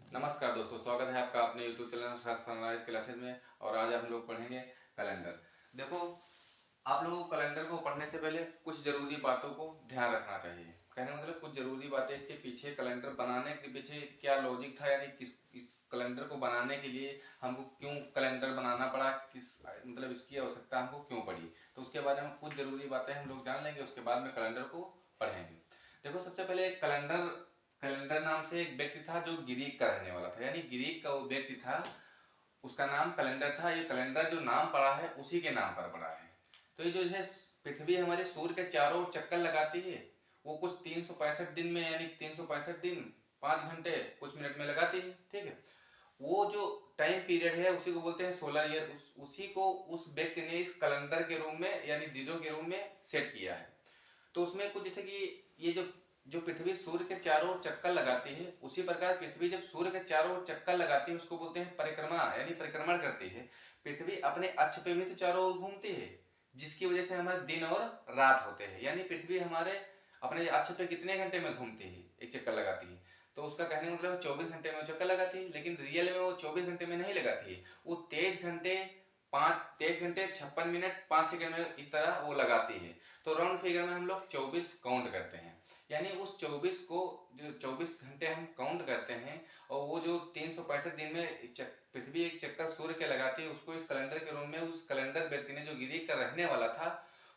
नमस्कार दोस्तों, स्वागत है आपका अपने YouTube चैनल सनराइज क्लासेज में। और आज हम लोग पढ़ेंगे कैलेंडर। देखो, आप लोगों को कैलेंडर को पढ़ने से पहले कुछ जरूरी बातों को ध्यान रखना चाहिए। कहने का मतलब कुछ जरूरी बातें, इसके पीछे कैलेंडर बनाने के पीछे क्या लॉजिक था, यानी किस इस कैलेंडर को बनाने के लिए हमको क्यों कैलेंडर बनाना पड़ा, किस मतलब इसकी आवश्यकता हमको क्यों पड़ी, तो उसके बारे में कुछ जरूरी बातें हम लोग जान लेंगे। उसके बाद में कैलेंडर को पढ़ेंगे। देखो, सबसे पहले कैलेंडर कैलेंडर नाम से एक व्यक्ति था जो ग्रीक का रहने वाला था, यानी ग्रीक का वो व्यक्ति था, उसका नाम कैलेंडर था। ये कैलेंडर जो नाम पड़ा है उसी के नाम पर पड़ा है। तो ये जो है पृथ्वी हमारे सूर्य के चारों ओर चक्कर लगाती है, वो कुछ 365 दिन में, यानी 365 दिन 5 घंटे कुछ मिनट में लगाती है। ठीक है, वो जो टाइम पीरियड है उसी को बोलते हैं सोलर ईयर। उसी को उस व्यक्ति ने इस कैलेंडर के रूप में, यानी दिनों के रूप में सेट किया है। तो उसमें कुछ जैसे कि ये जो जो पृथ्वी सूर्य के चारों ओर चक्कर लगाती है, उसी प्रकार पृथ्वी जब सूर्य के चारों ओर चक्कर लगाती है उसको बोलते हैं परिक्रमा, यानी परिक्रमण करती है। पृथ्वी अपने अक्ष पे भी तो चारों ओर घूमती है, जिसकी वजह से हमारे दिन और रात होते हैं। यानी पृथ्वी हमारे अपने अक्ष पे कितने घंटे में घूमती है, एक चक्कर लगाती है। तो उसका कहने का मतलब 24 घंटे में चक्कर लगाती है, लेकिन रियल में वो 24 घंटे में नहीं लगाती है। वो 23 घंटे 56 मिनट 5 सेकंड में इस तरह वो लगाती है। तो राउंड फिगर में हम लोग 24 काउंट करते हैं। यानी उस 24 को, जो 24 घंटे हम काउंट करते हैं, और वो जो 365 दिन में पृथ्वी एक चक्कर सूर्य के लगाती है, उसको इस कैलेंडर के रूप में उस कैलेंडर व्यक्ति ने, जो ग्रीक का रहने वाला था,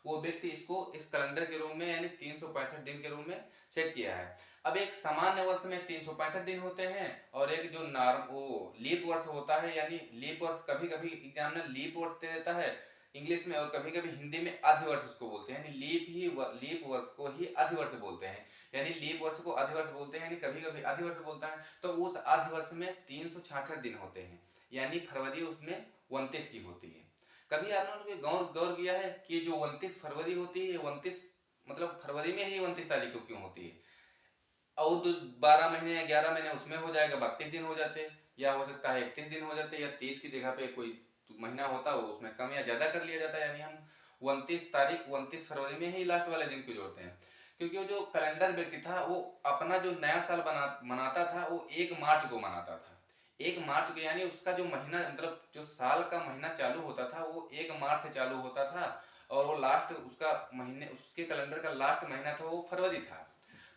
वो व्यक्ति इसको इस कैलेंडर के रूप में, यानी 365 दिन के रूप में सेट किया है। अब एक सामान्य वर्ष में 365 दिन होते हैं, और एक जो वो लीप वर्ष होता है, यानी लीप वर्ष कभी कभी एग्जाम में लीप वर्ष दे देता है इंग्लिश में, और कभी कभी हिंदी में अधिवर्ष उसको बोलते हैं। यानी लीप वर्ष को ही अधिवर्ष बोलते हैं। यानी लीप वर्ष को अधिवर्ष बोलते हैं, यानी कभी कभी अधिवर्ष बोलता है। तो उस अधिवर्ष में 366 दिन होते हैं, यानी फरवरी उसमें 29 की होती है। कभी आप लोगों ने गौर गौर किया है कि जो 29 फरवरी होती है, 29 मतलब फरवरी में ही 29 तारीख को क्यों होती है? और तो 12 महीने या 11 महीने उसमें हो जाएगा, 32 दिन हो जाते, या हो सकता है 31 दिन हो जाते, या 30 की जगह पे कोई महीना होता है उसमें कम या ज्यादा कर लिया जाता है। यानी हम 29 तारीख 29 फरवरी में ही लास्ट वाले दिन को जोड़ते हैं, क्योंकि वो जो कैलेंडर व्यक्ति था वो अपना जो नया साल मनाता था वो 1 मार्च को मनाता था। 1 मार्च को, यानी उसका जो महीना, मतलब जो साल का महीना चालू होता था वो 1 मार्च से चालू होता था, और वो लास्ट उसका महीने, उसके कैलेंडर का लास्ट महीना था वो फरवरी था।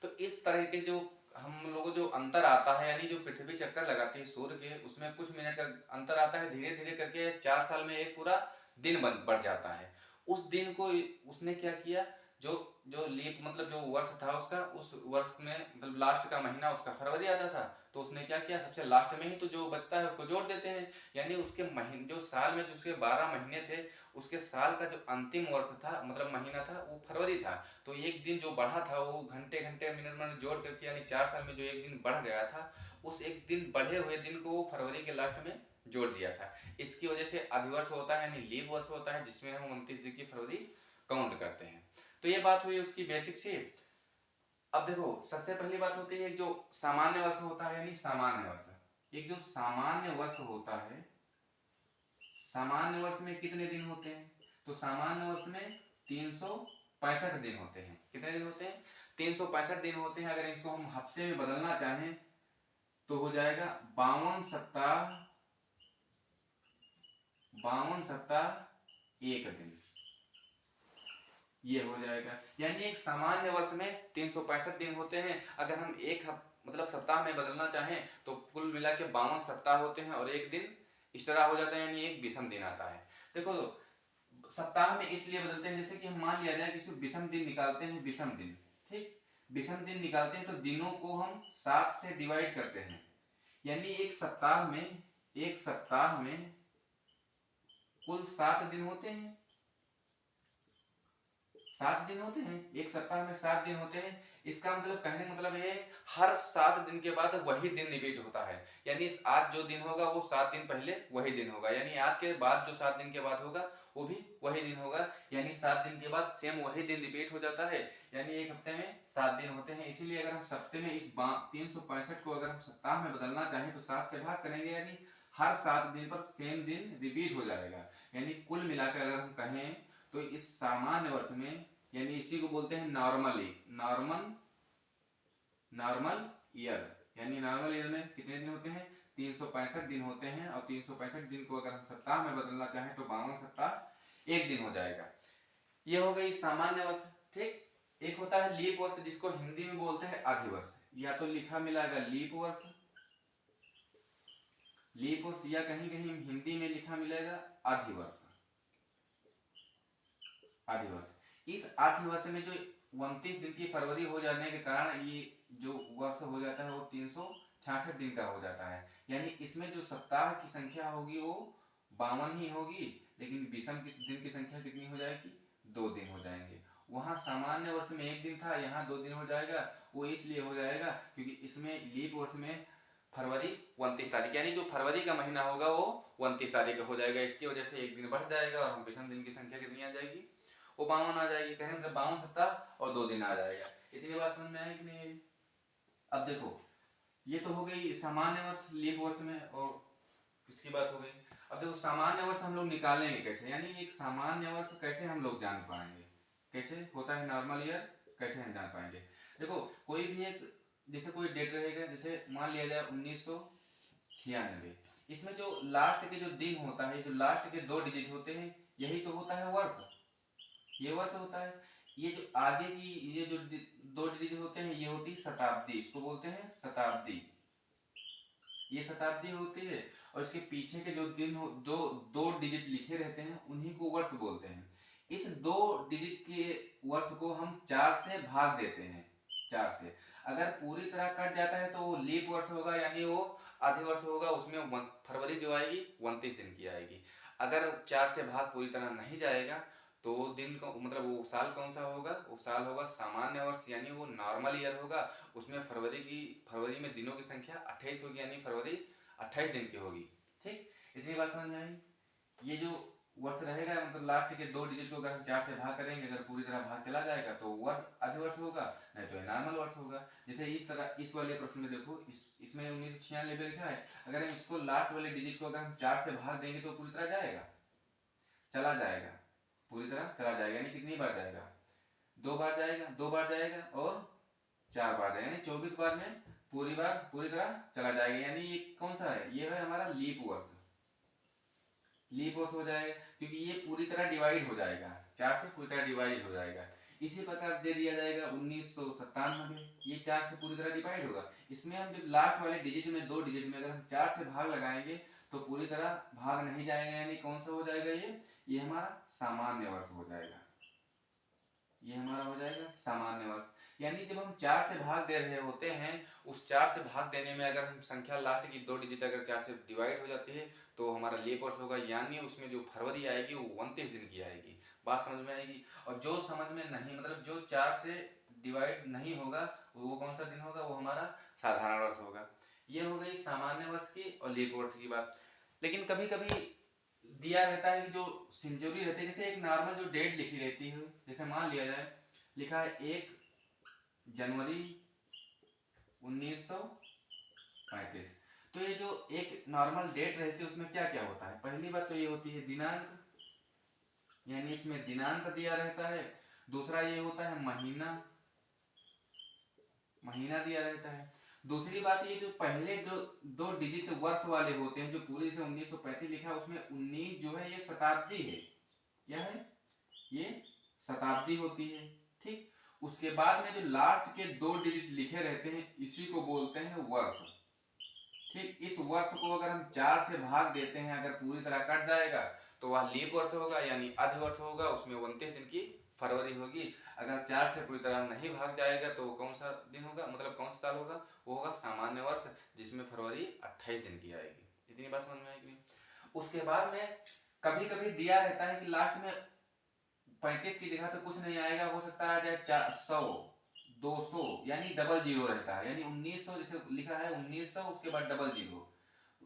तो इस तरह के जो हम लोगों जो अंतर आता है, यानी जो पृथ्वी चक्कर लगाती है सूर्य के, उसमें कुछ मिनट का अंतर आता है, धीरे धीरे करके 4 साल में एक पूरा दिन बन बढ़ जाता है। उस दिन को उसने क्या किया, जो जो लीप मतलब जो वर्ष था उसका, उस वर्ष में मतलब लास्ट का महीना उसका फरवरी आता था, तो उसने क्या किया, सबसे लास्ट में ही तो जो बचता है उसको जोड़ देते हैं। यानी उसके महीने, जो साल में जो उसके 12 महीने थे, उसके साल का जो अंतिम वर्ष था, मतलब महीना था, वो फरवरी था। तो एक दिन जो बढ़ा था वो घंटे घंटे मिनट मिनट जोड़ करके, यानी 4 साल में जो एक दिन बढ़ गया था, उस एक दिन बढ़े हुए दिन को वो फरवरी के लास्ट में जोड़ दिया था। इसकी वजह से अधिवर्ष होता है, यानी लीप वर्ष होता है, जिसमें हम 29 दिन की फरवरी काउंट करते हैं। तो ये बात हुई उसकी बेसिक सी। अब देखो, सबसे पहली बात होती है जो सामान्य वर्ष होता है, यानी सामान्य वर्ष। एक जो सामान्य वर्ष होता है, सामान्य वर्ष में कितने दिन होते हैं? तो सामान्य वर्ष में 365 दिन होते हैं। कितने दिन होते हैं? 365 दिन होते हैं। अगर इसको हम हफ्ते में बदलना चाहें तो हो जाएगा 52 सप्ताह, 52 सप्ताह 1 दिन, ये हो जाएगा। यानी एक सामान्य वर्ष में 365 दिन होते हैं। अगर हम मतलब सप्ताह में बदलना चाहें तो कुल मिला के 52 सप्ताह होते हैं, और एक दिन एक्स्ट्रा हो जाता है, यानी एक विषम दिन आता है। देखो, सप्ताह में इसलिए बदलते हैं, जैसे कि हम मान लिया जाए किसी विषम दिन निकालते हैं, विषम दिन, ठीक, विषम दिन निकालते हैं तो दिनों को हम 7 से डिवाइड करते हैं। यानी एक सप्ताह में कुल 7 दिन होते हैं। 7 दिन होते हैं, एक सप्ताह में 7 दिन होते हैं। इसका मतलब, कहने का मतलब ये, हर 7 दिन के बाद वही दिन रिपीट होता है। यानी इस आज जो दिन होगा वो 7 दिन पहले वही दिन होगा, यानी आज के बाद जो 7 दिन के बाद होगा वो भी वही दिन होगा। यानी 7 दिन के बाद सेम वही दिन रिपीट हो जाता है। यानी एक हफ्ते में 7 दिन होते हैं। इसीलिए अगर हम सप्ते में इस 365 को अगर हम सप्ताह में बदलना चाहें तो 7 से भाग करेंगे, यानी हर 7 दिन पर सेम दिन रिपीट हो जाएगा। यानी कुल मिलाकर अगर हम कहें तो इस सामान्य वर्ष में, यानी इसी को बोलते हैं नॉर्मल ईयर, यानी नॉर्मल ईयर में कितने दिन होते हैं? 365 दिन होते हैं, और 365 दिन को अगर हम सप्ताह में बदलना चाहें तो 52 सप्ताह एक दिन हो जाएगा। ये हो गई सामान्य वर्ष। ठीक, एक होता है लीप वर्ष, जिसको हिंदी में बोलते हैं आधी वर्ष, या तो लिखा मिलाएगा लीप वर्ष, लीप वर्ष, या कहीं कहीं हिंदी में लिखा मिलेगा आधी वर्ष, आधी वर्ष। इस आधी वर्ष में जो 29 दिन की फरवरी हो जाने के कारण ये जो वर्ष हो जाता है वो 366 दिन का हो जाता है। यानी इसमें जो सप्ताह की संख्या होगी वो 52 ही होगी, लेकिन विषम की दिन की संख्या कितनी हो जाएगी? 2 दिन हो जाएंगे। वहां सामान्य वर्ष में 1 दिन था, यहाँ 2 दिन हो जाएगा। वो इसलिए हो जाएगा क्योंकि इसमें लीप वर्ष में फरवरी 29 तारीख, यानी जो फरवरी का महीना होगा वो 29 तारीख का हो जाएगा। इसकी वजह से 1 दिन बढ़ जाएगा और हम विषम दिन की संख्या कितनी आ जाएगी? वो 52 आ जाएगी। कहने मतलब 52 सप्ताह और 2 दिन आ जाएगा। इतनी बात समझ में आई कि नहीं आई? अब देखो, ये तो हो गई सामान्य वर्ष लीप वर्ष में, और किसकी बात हो गई। अब देखो सामान्य वर्ष हम लोग निकालेंगे कैसे, यानी एक सामान्य वर्ष कैसे हम लोग जान पाएंगे, कैसे होता है नॉर्मल ईयर, कैसे हम जान पाएंगे। देखो कोई भी एक, जैसे कोई डेट रहेगा, जैसे मान लिया जाए 1996, इसमें जो लास्ट के जो दिन होता है, जो लास्ट के 2 डिजिट होते हैं, यही तो होता है वर्ष, ये वर्ष होता है। ये जो आगे की ये जो 2 डिजिट होते हैं, ये होती है शताब्दी, इसको बोलते हैं शताब्दी, ये शताब्दी होती है। और इसके पीछे के जो दिन हो, जो 2 डिजिट लिखे रहते हैं, उन्हीं को वर्ष बोलते हैं। इस 2 डिजिट के वर्ष को हम 4 से भाग देते हैं, 4 से। अगर पूरी तरह कट जाता है तो वो लीप वर्ष होगा, यानी वो आधे वर्ष होगा, उसमें फरवरी जो आएगी 29 दिन की आएगी। अगर 4 से भाग पूरी तरह नहीं जाएगा तो दिन को मतलब वो साल कौन सा होगा? वो साल होगा सामान्य वर्ष, यानी वो नॉर्मल ईयर होगा। उसमें फरवरी में दिनों की संख्या 28 होगी, यानी फरवरी 28 दिन की होगी। ठीक, इतनी बात समझ में आई। ये जो वर्ष रहेगा, मतलब लास्ट के 2 डिजिट को अगर हम 4 से भाग करेंगे, अगर पूरी तरह भाग चला जाएगा तो वर्ष आधे वर्ष होगा, नहीं तो नॉर्मल वर्ष होगा। जैसे इस तरह इस वाले प्रश्न में देखो, इसमें 1996 लिखा है, अगर हम इसको लास्ट वाले डिजिट को अगर हम 4 से भाग देंगे तो पूरी तरह जाएगा, चला जाएगा, पूरी तरह चला जाएगा। यानी कितनी बार जाएगा? 2 बार जाएगा, 2 बार जाएगा और 4 बार जाएगा, यानी 24 बार में पूरी तरह चला जाएगा। यानी ये कौन सा है? ये है हमारा लीप वर्ष, लीप वर्ष हो जाएगा, क्योंकि ये पूरी तरह डिवाइड हो जाएगा, 4 से पूरी तरह डिवाइड हो जाएगा। इसी प्रकार दे दिया जाएगा 1997, ये 4 से पूरी तरह डिवाइड होगा। इसमें हम जब लास्ट वाले डिजिट में 2 डिजिट में अगर हम 4 से भाग लगाएंगे तो पूरी तरह भाग नहीं जाएगा, यानी कौन सा हो जाएगा? ये हमारा सामान्य वर्ष हो जाएगा, ये हमारा हो जाएगा सामान्य वर्ष। यानी जब हम 4 से भाग दे रहे होते हैं, उस 4 से भाग देने में अगर हम संख्या लास्ट की 2 डिजिट अगर 4 से डिवाइड हो जाती है तो हमारा लीप वर्ष होगा, यानी उसमें जो फरवरी आएगी वो 29 दिन की आएगी। बात समझ में आएगी। और जो समझ में नहीं, मतलब जो 4 से डिवाइड नहीं होगा, वो कौन सा दिन होगा? वो हमारा साधारण वर्ष होगा। ये हो गई सामान्य वर्ष की और लीप वर्ष की बात। लेकिन कभी कभी दिया रहता है कि जो सेंचुरी रहती है, जैसे एक नॉर्मल जो डेट लिखी रहती है, जैसे मान लिया जाए लिखा है 1 जनवरी 1935, तो ये जो एक नॉर्मल डेट रहती है उसमें क्या क्या होता है? पहली बात तो ये होती है दिनांक, यानी इसमें दिनांक दिया रहता है। दूसरा ये होता है महीना, महीना दिया रहता है। दूसरी बात ये जो पहले जो 2 डिजिट वर्ष वाले होते हैं, जो पूरे से 1935 लिखा है, उसमें 19 जो है ये शताब्दी है, क्या है? ये शताब्दी होती है। ठीक, उसके बाद में जो लास्ट के 2 डिजिट लिखे रहते हैं, इसी को बोलते हैं वर्ष। ठीक, इस वर्ष को अगर हम 4 से भाग देते हैं, अगर पूरी तरह कट जाएगा तो वह लीप वर्ष होगा, यानी आधे वर्ष होगा, उसमें 29 दिन की फरवरी होगी। अगर 4 से पूरी तरह नहीं भाग जाएगा तो कौन सा दिन होगा, मतलब कौन सा साल होगा? वो होगा सामान्य वर्ष, जिसमें फरवरी 28 दिन की आएगी। इतनी बात समझ में आएगी। उसके बाद में कभी कभी दिया रहता है कि लास्ट में 35 की जगह पे कुछ नहीं आएगा, हो सकता है 100, 200, यानी डबल जीरो रहता है। यानी 1900 जैसे लिखा है 1900, उसके बाद डबल जीरो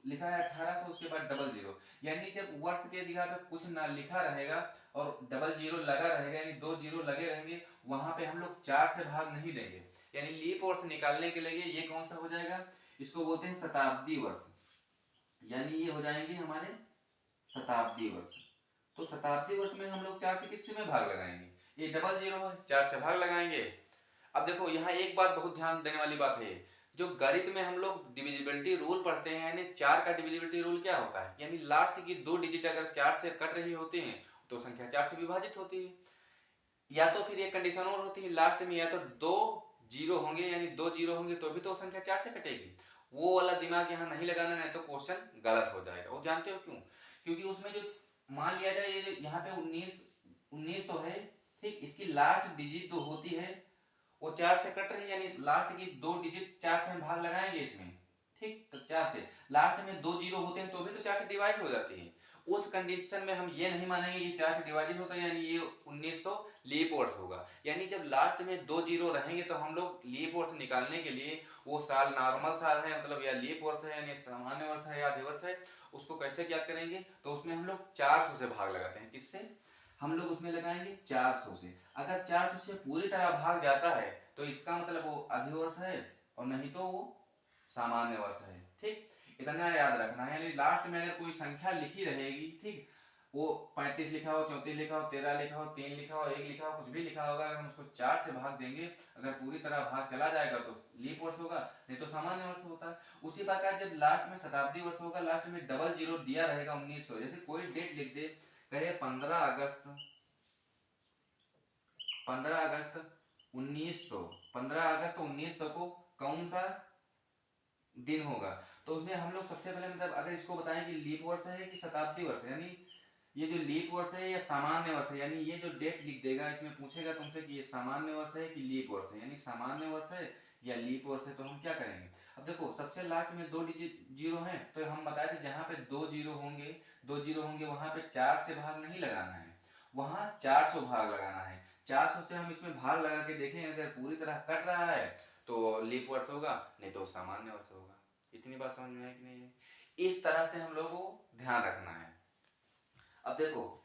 लिखा है, 1800 उसके बाद डबल जीरो। यानी जब वर्ष के जगह पे कुछ ना लिखा रहेगा और डबल जीरो लगा रहेगा, यानी 2 जीरो लगे रहेंगे, वहां पे हम लोग 4 से भाग नहीं देंगे। यानी लीप वर्ष निकालने के लिए ये कौन सा हो जाएगा? इसको बोलते हैं शताब्दी वर्ष, यानी ये हो जाएंगे हमारे शताब्दी वर्ष। तो शताब्दी वर्ष में हम लोग 4 से किससे में भाग लगाएंगे? ये डबल जीरो है, 4 से भाग लगाएंगे। अब देखो यहाँ एक बात बहुत ध्यान देने वाली बात है, जो गणित में हम लोग डिविजिबिलिटी रूल पढ़ते हैं, यानी 4 का डिविजिबिलिटी रूल क्या होता है, यानी लास्ट की 2 डिजिट अगर 4 से कट रही होती हैं तो संख्या 4 से विभाजित होती है। या तो फिर एक कंडीशन और होती है लास्ट में, या तो 2 जीरो होंगे, यानी 2 जीरो होंगे तो भी तो संख्या 4 से कटेगी। वो वाला दिमाग यहाँ नहीं लगाना, नहीं तो क्वेश्चन गलत हो जाएगा। वो जानते हो क्यों? क्योंकि उसमें जो मान लिया जाए ये यहाँ पे 1900 है, ठीक, इसकी लास्ट डिजिट जो होती है वो 4 से कट रही है, यानी लास्ट की 2 डिजिट 4 से हम भाग लगाएंगे इसमें, ठीक, तो 4 से लास्ट में 2 जीरो होते हैं तो भी तो 4 से डिवाइड हो जाती है। उस कंडीशन में हम ये नहीं मानेंगे कि 4 से डिवाइडेड होता है, यानी ये 1900 लीप वर्ष होगा। यानी जब लास्ट में 2 जीरो रहेंगे तो हम लोग लीप वर्ष निकालने के लिए वो साल नॉर्मल साल है मतलब या लीप वर्ष है यानी सामान्य वर्ष है या अधिवर्ष है, उसको कैसे ज्ञात करेंगे, तो उसमें हम लोग 400 से भाग लगाते हैं। किससे? हम लोग उसमें लगाएंगे 400 से। अगर 400 से पूरी तरह भाग जाता है तो इसका मतलब वो अधिवर्ष है और नहीं तो वो सामान्य वर्ष है, ठीक, इतना याद रखना है। यानी लास्ट में अगर कोई संख्या लिखी रहेगी, ठीक, वो 35 लिखा हो, 34 लिखा हो, 13 लिखा हो, 3 लिखा हो, 1 लिखा हो, कुछ भी लिखा होगा, अगर हम उसको 4 से भाग देंगे, अगर पूरी तरह भाग चला जाएगा तो लीप वर्ष होगा, नहीं तो सामान्य वर्ष होता है। उसी प्रकार जब लास्ट में शताब्दी वर्ष होगा, लास्ट में डबल जीरो दिया रहेगा 1900, जैसे कोई डेट लिख दे, कहे 15 अगस्त 1900, 15 अगस्त 1900 को कौन सा दिन होगा, तो उसमें हम लोग सबसे पहले मतलब अगर इसको बताएं कि लीप वर्ष है कि शताब्दी वर्ष है, यानी ये जो लीप वर्ष है या सामान्य वर्ष है, यानी ये जो डेट लिख देगा इसमें पूछेगा तुमसे कि ये सामान्य वर्ष है कि लीप वर्ष है, यानी सामान्य वर्ष है या लीप वर्ष है, तो हम क्या करेंगे। अब देखो सबसे लास्ट में 2 डिजिट जीरो है, तो हम बताए थे जहां पे 2 जीरो होंगे वहां पे 4 से भाग नहीं लगाना है, वहां 400 भाग लगाना है। 400 से हम इसमें भाग लगा के देखें, अगर पूरी तरह कट रहा है तो लीप वर्ष होगा, नहीं तो सामान्य वर्ष होगा। इतनी बात समझ में है कि नहीं है? इस तरह से हम लोगों को ध्यान रखना है। अब देखो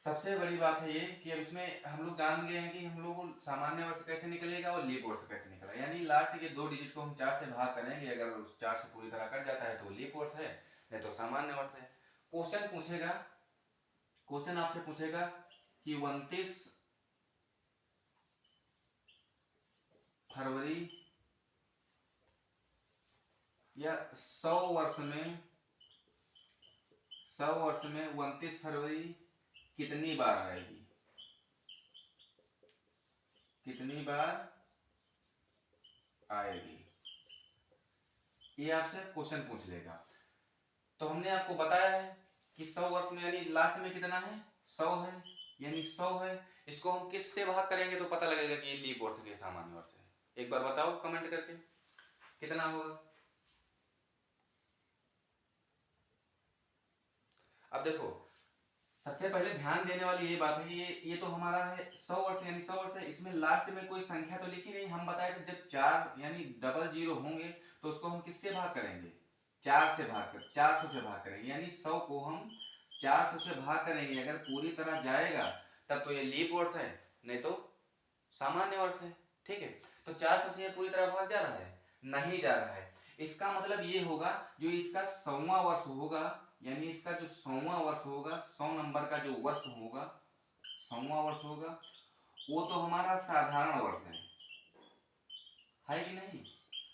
सबसे बड़ी बात है ये कि अब इसमें हम लोग जान गए हैं कि हम लोग को सामान्य वर्ष कैसे निकलेगा और लीप वर्ष कैसे निकलेगा, यानी लास्ट के 2 डिजिट को हम 4 से भाग करेंगे, अगर उस 4 से पूरी तरह कट जाता है तो लीप वर्ष है, नहीं तो सामान्य वर्ष है। क्वेश्चन आपसे पूछेगा कि 29 फरवरी या 100 वर्ष में 29 फरवरी कितनी बार आएगी, कितनी बार आएगी, ये आपसे क्वेश्चन पूछ लेगा। तो हमने आपको बताया है कि 100 वर्ष में यानी लास्ट में कितना है 100 है, यानी 100 है, इसको हम किससे भाग करेंगे तो पता लगेगा कि ये लीप वर्ष के सामान्य वर्ष है। एक बार बताओ कमेंट करके कितना होगा। अब देखो सबसे पहले ध्यान देने वाली ये बात है, ये तो हमारा है 100 वर्ष, यानी 100 वर्ष है, इसमें लास्ट में कोई संख्या तो लिखी नहीं। हम बताए थे जब 4 यानी डबल जीरो होंगे तो उसको हम किससे भाग करेंगे 400 से भाग करेंगे, यानी 100 को हम 400 से भाग करेंगे, अगर पूरी तरह जाएगा तब तो ये लीप वर्ष है, नहीं तो सामान्य वर्ष है, ठीक है। तो 400 से पूरी तरह भाग जा रहा है, नहीं जा रहा है, इसका मतलब ये होगा जो इसका 100वां वर्ष होगा, यानी इसका जो 100वां वर्ष होगा, 100 नंबर का जो वर्ष होगा 100वां वर्ष होगा, वो तो हमारा साधारण वर्ष है कि नहीं,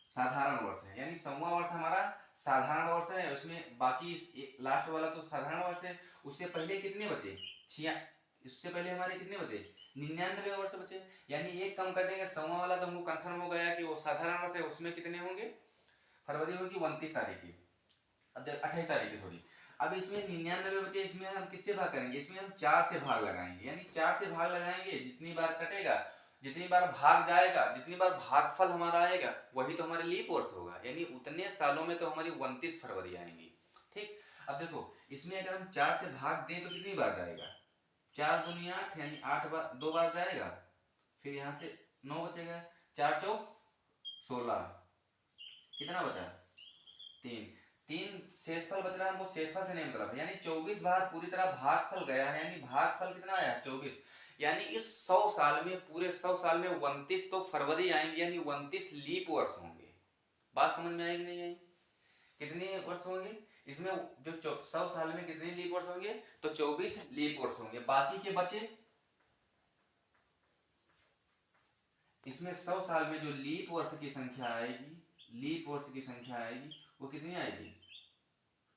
साधारण वर्ष है, यानी 100वां वर्ष हमारा साधारण वर्ष है। उसमें बाकी लास्ट वाला तो साधारण वर्ष है, उससे पहले कितने बचे इससे पहले हमारे कितने बचे 99 वर्ष बचे, यानी एक कम कर देंगे 100वां वाला तो हमको कंफर्म हो गया कि वो साधारण वर्ष है, उसमें कितने होंगे फरवरी होगी 29 तारीख की, अब 28 तारीख की सॉरी। अब इसमें 99 बचे, इसमें हम किससे भाग करेंगे, इसमें हम 4 से भाग लगाएंगे, यानी 4 से भाग लगाएंगे, जितनी बार कटेगा जितनी बार भाग जाएगा जितनी बार भागफल हमारा आएगा वही तो हमारे लीप वर्ष होगा, यानी उतने सालों में तो हमारी 29 फरवरी आएंगी, ठीक। अब देखो इसमें अगर हम 4 से भाग दें तो कितनी बार जाएगा 4 दूनी 8, यानी 8 बार 2 बार जाएगा, फिर यहाँ से 9 बचेगा, 4 चौक 16, कितना बचा 3 शेषफल बच रहा है, हमको शेषफल से नहीं मतलब, यानी 24 बार पूरी तरह भागफल गया है, यानी भागफल कितना आया 24, यानी इस 100 साल में पूरे 100 साल में 29 तो फरवरी आएंगे, यानी 29 लीप वर्ष होंगे। बात समझ में आएगी नहीं आएगी, कितने वर्ष होंगे इसमें जो 100 साल में कितने लीप वर्ष होंगे, तो 24 लीप वर्ष होंगे, बाकी के बचे इसमें 100 साल में जो लीप वर्ष की संख्या आएगी लीप वर्ष की संख्या आएगी वो कितनी आएगी,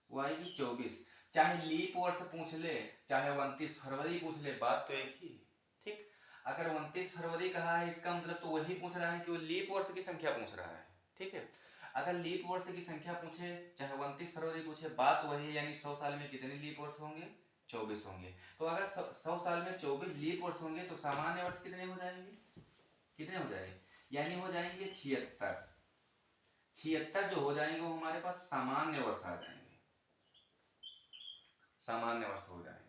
वो आएगी 24। चाहे लीप वर्ष पूछ ले चाहे 29 फरवरी पूछ ले, बात तो एक ही है। ठीक, अगर 29 फरवरी कहा है इसका मतलब तो वही पूछ रहा है कि वो लीप वर्ष की संख्या पूछ रहा है। ठीक है, अगर लीप वर्ष की संख्या पूछे चाहे 29 फरवरी पूछे, बात वही है। यानी 100 साल में कितने लीप वर्ष होंगे, 24 होंगे। तो अगर 100 साल में 24 लीप वर्ष होंगे तो सामान्य वर्ष कितने हो जाएंगे, कितने हो जाएंगे, यानी हो जाएंगे 76। 76 जो हो जाएंगे वो हमारे पास सामान्य वर्ष आ जाएंगे, सामान्य वर्ष हो जाएंगे।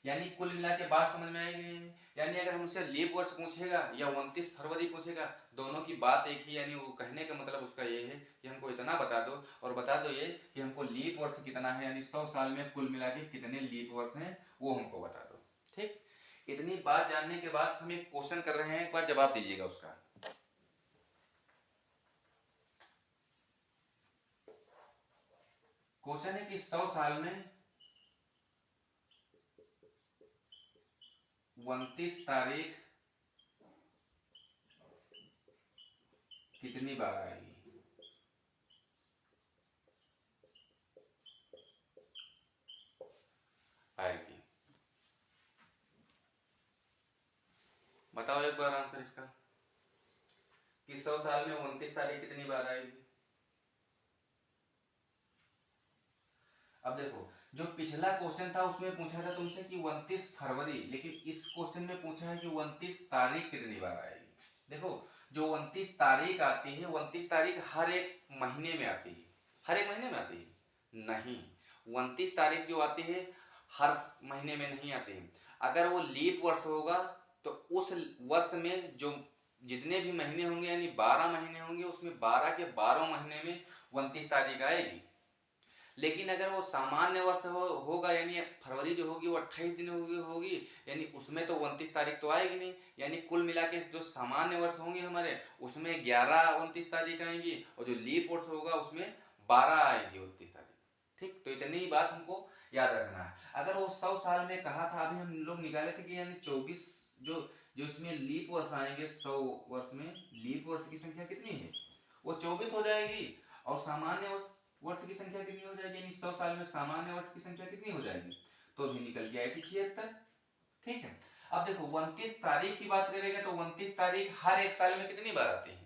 यानी कुल मिला के बात समझ में आएगी नहीं। यानी अगर हमसे लीप वर्ष पूछेगा या 29 फरवरी पूछेगा, दोनों की बात एक ही। यानी वो कहने का मतलब उसका ये है कि हमको इतना बता दो और बता दो ये कि हमको लीप वर्ष कितना है, यानी 100 साल में कुल मिला के कितने लीप वर्ष हैं वो हमको बता दो। ठीक, इतनी बात जानने के बाद हम एक क्वेश्चन कर रहे हैं, एक बार जवाब दीजिएगा उसका। क्वेश्चन है कि 100 साल में 29 तारीख कितनी बार आएगी। आएगी, बताओ एक बार आंसर इसका कि 100 साल में 29 तारीख कितनी बार आएगी। अब देखो, जो पिछला क्वेश्चन था उसमें पूछा था तुमसे कि 29 फरवरी, लेकिन इस क्वेश्चन में पूछा है कि 29 तारीख कितनी बार आएगी। देखो, जो 29 तारीख आती है, 29 तारीख हर एक महीने में आती है। हर एक महीने में आती है नहीं, 29 तारीख जो आती है हर महीने में नहीं आती है। अगर वो लीप वर्ष होगा तो उस वर्ष में जो जितने भी महीने होंगे यानी 12 महीने होंगे, उसमें 12 के 12 महीने में 29 तारीख आएगी। लेकिन अगर वो सामान्य वर्ष होगा यानी फरवरी जो होगी वो 28 दिन होगी, यानी उसमें तो 29 तारीख तो आएगी नहीं। यानी कुल मिला के जो सामान्य वर्ष होंगे हमारे उसमें 11 29 तारीख आएंगी, और जो लीप वर्ष होगा उसमें 12 आएंगी 29 तारीख। ठीक, तो इतनी ही बात हमको याद रखना है। अगर वो 100 साल में कहा था, अभी हम लोग निकाले थे कि यानी 24 जो जो इसमें लीप वर्ष आएंगे, 100 वर्ष में लीप वर्ष की संख्या कितनी है, वो 24 हो जाएगी। और सामान्य वर्ष की संख्या कितनी हो जाएगी, यानी 100 साल में सामान्य वर्ष की संख्या कितनी हो जाएगी, तो भी निकल के आएगी 76। ठीक है, अब देखो 29 तारीख की बात करेंगे तो 29 तारीख हर एक साल में कितनी बार आती है।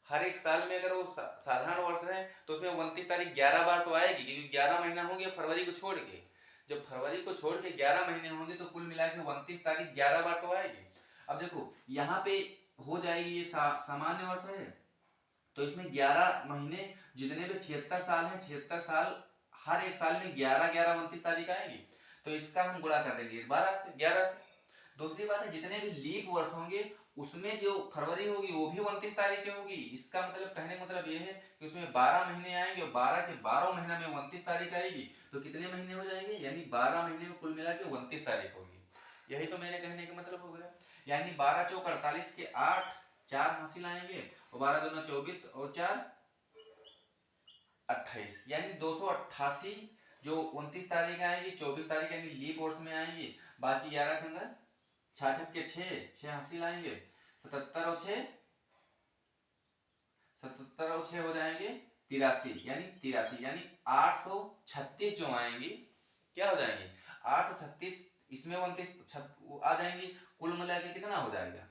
हर एक साल में अगर वो साधारण वर्ष है तो उसमें 29 तारीख 11 बार तो आएगी, क्योंकि 11 महीना होंगे फरवरी को छोड़ के। जब फरवरी को छोड़ के 11 महीने होंगे तो कुल मिला के 29 तारीख 11 बार तो आएगी। अब देखो यहाँ पे हो जाएगी, ये सामान्य वर्ष है तो इसमें 11 महीने जितने भी 76 साल है, 76 साल हर एक साल में 11 11 29 तारीख आएगी, तो इसका हम गुणा कर देंगे 12 से 11 से। दूसरी बात है, जितने भी लीप वर्ष होंगे उसमें जो फरवरी होगी वो भी 29 तारीख की होगी। इसका मतलब कहने का मतलब ये है कि उसमें 12 महीने आएंगे और 12 के 12 महीना में 29 तारीख आएगी, तो कितने महीने हो जाएंगे, यानी 12 महीने में कुल मिला के 29 तारीख होगी। यही तो मेरे कहने का मतलब हो गया। यानी 12 चौक 48 के 8, 4 हासिल आएंगे और 12 दूना 24 और 4 28, यानी 288 जो 29 तारीख आएगी, 24 तारीख यानी लीप वर्ष में आएगी। बाकी 11 संगा 66 के 6 हासिल आएंगे, 77 और 6 हो जाएंगे 83, यानी 836 जो आएंगी क्या हो जाएंगी 836, इसमें 29 आ जाएंगी, कुल मिला के कितना हो जाएगा,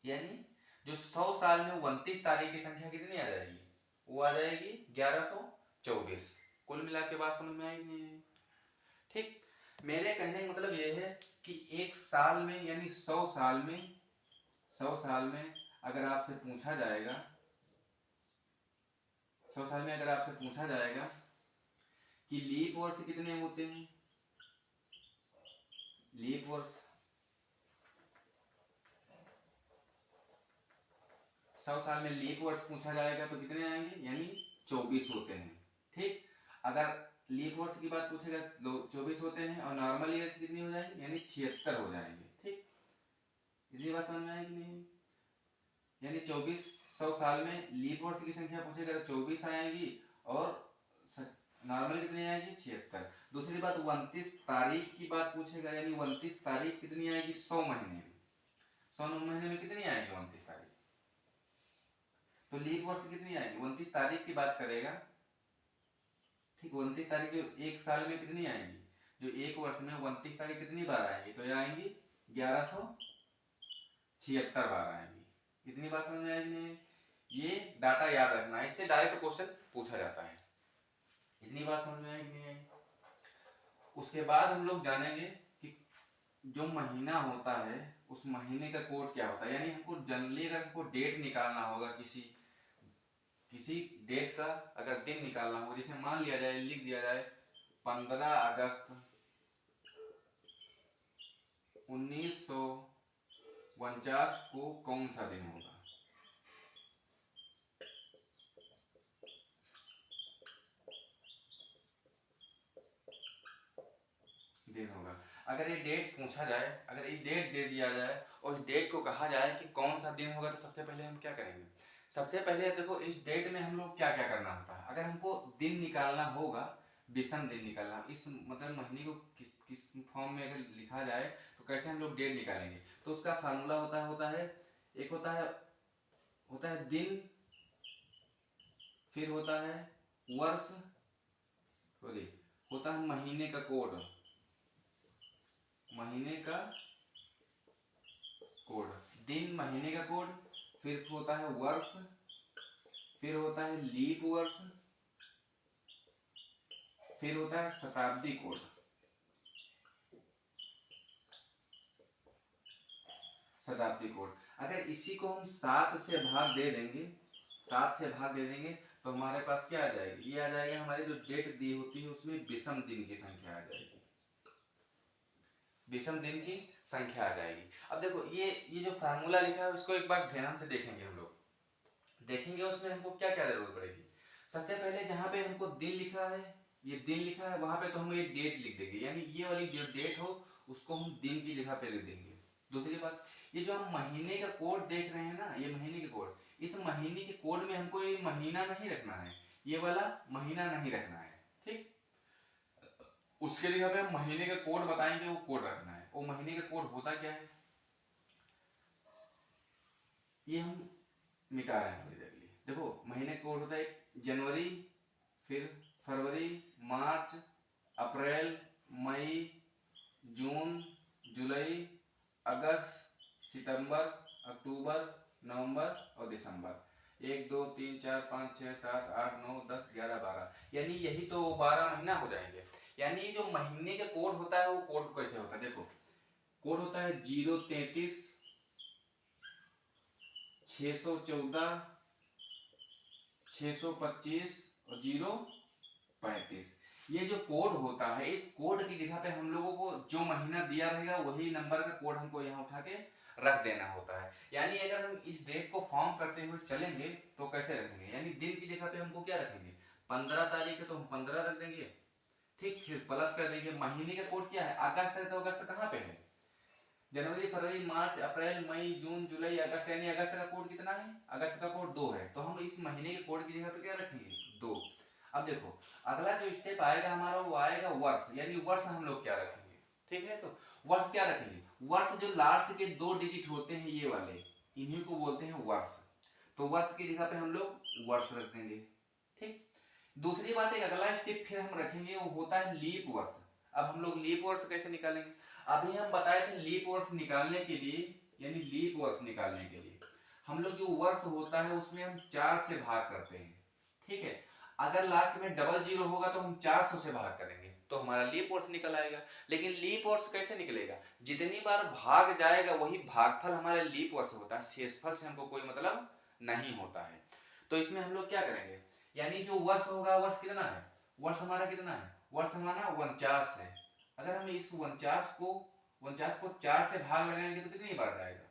यानी जो 100 साल में 29 तारीख की संख्या कितनी आ जाएगी, वो आ जाएगी 1124। कुल मिला के बात समझ में आएगी नहीं। ठीक, मेरे कहने का मतलब ये है कि एक साल में यानी 100 साल में अगर आपसे पूछा जाएगा, 100 साल में अगर आपसे पूछा जाएगा कि लीप वर्ष कितने होते हैं, लीप वर्ष 100 साल में लीप वर्ष पूछा जाएगा तो कितने आएंगे, यानी 24 होते हैं। ठीक, अगर लीप वर्ष की बात पूछेगा तो 24 होते हैं, और नॉर्मल ईयर कितनी हो जाएंगे, यानी 76 हो जाएंगे। ठीक, इतनी बात समझ में आएगी नहीं, यानी 24 100 साल में लीप वर्ष की संख्या पूछेगा तो 24 आएगी और नॉर्मल कितनी आएगी 76। दूसरी बात 29 तारीख की बात पूछेगा, यानी 29 तारीख कितनी आएगी 100 महीने में, 100 महीने में कितनी आएगी? 29 तारीख। तो लीप वर्ष कितनी आएगी? 29 तारीख की बात करेगा, ठीक। 29 तारीख जो एक साल में कितनी आएंगी? जो एक वर्ष में 29 तारीख कितनी बार आएंगी? तो ये आएंगी 1176 बार आएंगी। कितनी बार समझ में आएगी? नहीं, ये डाटा याद रखना है, इससे डायरेक्ट क्वेश्चन पूछा जाता है। इतनी बार समझ में आएगी? नहीं आएगी? उसके बाद हम लोग जानेंगे कि जो महीना होता है उस महीने का कोड क्या होता है। यानी हमको जनरली अगर हमको डेट निकालना होगा, किसी डेट का अगर दिन निकालना हो, जैसे मान लिया जाए, लिख दिया जाए 15 अगस्त 1949 को कौन सा दिन होगा? दिन होगा। अगर ये डेट पूछा जाए, अगर ये डेट दे दिया जाए और इस डेट को कहा जाए कि कौन सा दिन होगा, तो सबसे पहले हम क्या करेंगे? सबसे पहले देखो इस डेट में हम लोग क्या क्या करना होता है। अगर हमको दिन निकालना होगा, विषम दिन निकालना, इस मतलब महीने को किस फॉर्म में अगर लिखा जाए तो कैसे हम लोग डेट निकालेंगे? तो उसका फार्मूला होता है एक होता है दिन, फिर होता है वर्ष, सॉरी होता है महीने का कोड, महीने का कोड, दिन महीने का कोड, फिर होता है वर्ष, फिर होता है लीप वर्ष, फिर होता है शताब्दी कोड। शताब्दी कोड अगर इसी को हम 7 से भाग दे देंगे, 7 से भाग दे देंगे तो हमारे पास क्या आ जाएगी? ये आ जाएगा हमारी जो डेट दी होती है उसमें विषम दिन की संख्या आ जाएगी, विषम दिन की संख्या आ जाएगी। अब देखो ये जो फार्मूला लिखा है उसको एक बार ध्यान से देखेंगे, हम लोग देखेंगे उसमें हमको क्या क्या जरूरत पड़ेगी। सबसे पहले जहाँ पे हमको दिन लिखा है, ये दिन लिखा है, वहां पे तो हम ये डेट लिख देंगे, यानी ये वाली जो डेट हो उसको हम दिन की जगह पे लिख देंगे। दूसरी बात, ये जो हम महीने का कोड देख रहे हैं ना, ये महीने के कोड, इस महीने के कोड में हमको ये महीना नहीं रखना है, ये वाला महीना नहीं रखना है, ठीक। उसके जगह पे हम महीने का कोड बताएंगे, वो कोड रखना है। वो महीने का कोड होता क्या है ये हम मिटा रहे हैं थोड़ी देर के लिए। देखो महीने का कोड होता है जनवरी, फिर फरवरी, मार्च, अप्रैल, मई, जून, जुलाई, अगस्त, सितंबर, अक्टूबर, नवंबर और दिसंबर। 1 2 3 4 5 6 7 8 9 10 11 12, यानी यही तो 12 महीना हो जाएंगे। यानी जो महीने का कोड होता है वो कोड कैसे होता है? देखो कोड होता है 033 614 625 और 035। ये जो कोड होता है, इस कोड की जगह पे हम लोगों को जो महीना दिया रहेगा वही नंबर का कोड हमको यहाँ उठा के रख देना होता है। यानी अगर हम इस डेट को फॉर्म करते हुए चलेंगे तो कैसे रखेंगे? यानी दिन की जगह पे हमको क्या रखेंगे? 15 तारीख है तो हम 15 रख देंगे, ठीक। फिर प्लस कर देंगे, महीने का कोड क्या है? अगस्त है तो अगस्त कहाँ पे है? जनवरी, फरवरी, मार्च, अप्रैल, मई, जून, जुलाई, अगस्त, यानी अगस्त का कोड कितना है? अगस्त का कोड 2 है, तो हम इस महीने के कोड की जगह पे क्या रखेंगे? 2। अब देखो अगला जो स्टेप आएगा हमारा वो आएगा वर्ष, यानी वर्ष हम लोग क्या रखेंगे? ठीक है, तो वर्ष क्या रखेंगे? वर्ष जो लास्ट के 2 डिजिट होते हैं ये वाले, इन्हीं को बोलते हैं वर्ष। तो वर्ष की जगह पे हम लोग वर्ष रख देंगे, ठीक। दूसरी बात, एक अगला स्टेप फिर हम रखेंगे वो होता है लीप वर्ष। अब हम लोग लीप वर्ष कैसे निकालेंगे? अभी हम बताए थे लीप वर्ष निकालने के लिए, यानी लीप वर्ष निकालने के लिए हम लोग जो वर्ष होता है उसमें हम 4 से भाग करते हैं, ठीक है। अगर लास्ट में डबल जीरो होगा तो हम 400 से भाग करेंगे तो हमारा लीप वर्ष निकल आएगा। लेकिन लीप वर्ष कैसे निकलेगा? जितनी बार भाग जाएगा वही भागफल हमारा लीप वर्ष होता है, शेषफल से हमको कोई मतलब नहीं होता है। तो इसमें हम लोग क्या करेंगे? यानी जो वर्ष होगा, वर्ष कितना है? वर्ष हमारा कितना है? वर्ष हमारा 49 है। अगर हम इस 49 को 4 से भाग लगाएंगे तो कितनी बार जाएगा?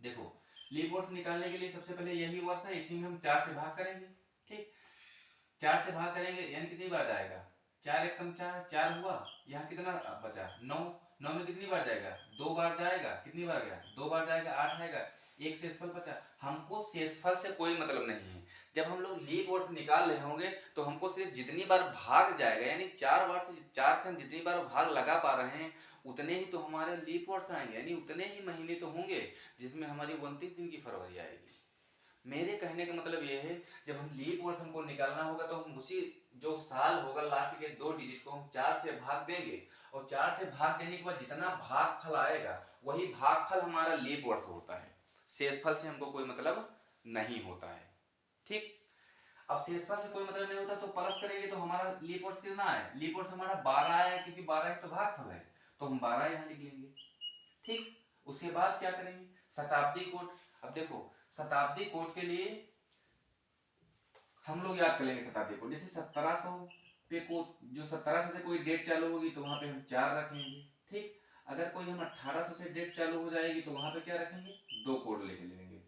देखो लीप वर्ष निकालने के लिए सबसे पहले यही वर्ष है, इसी में हम 4 से भाग करेंगे, ठीक। 4 से भाग करेंगे यानी कितनी बार जाएगा? 4 एकम 4, 4 हुआ, यहाँ कितना बचा? 9। 9 में कितनी बार जाएगा? 2 बार जाएगा। कितनी बार गया? 2 बार जाएगा, 8 आएगा। एक शेषफल बचा। हमको शेषफल से कोई मतलब नहीं है। जब हम लोग लीप वर्ष निकाल रहे होंगे तो हमको सिर्फ जितनी बार भाग जाएगा, यानी 4 बार से 4 से हम जितनी बार भाग लगा पा रहे हैं उतने ही तो हमारे लीप वर्ष आएंगे, यानी उतने ही महीने तो होंगे जिसमें हमारी 29 दिन की फरवरी आएगी। मेरे कहने का मतलब ये है, जब हम लीप वर्ष हमको निकालना होगा तो हम उसी जो साल होगा लास्ट के 2 डिजिट को हम 4 से भाग देंगे, और 4 से भाग देने के बाद जितना भागफल आएगा वही भागफल हमारा लीप वर्ष होता है। शेषफल से हमको कोई मतलब नहीं होता है। ठीक, अब शेषफल से कोई मतलब नहीं होता तो प्लस करेंगे तो हमारा लीप वर्ष कितना है, लीप वर्ष हमारा 12 है, क्योंकि 12 तो भागफल है, तो हम 12 यहाँ लिख लेंगे। ठीक, उसके बाद क्या करेंगे, शताब्दी कोड। अब देखो शताब्दी कोड के लिए हम लोग याद कर लेंगे शताब्दी कोड, जैसे 1700 पे को जो 1700 से कोई डेट चालू होगी तो वहां पे हम 4 रखेंगे। ठीक, अगर कोई हम 1800 से डेट चालू हो जाएगी तो वहां पे क्या रखेंगे, 2 कोड लिख लेंगे।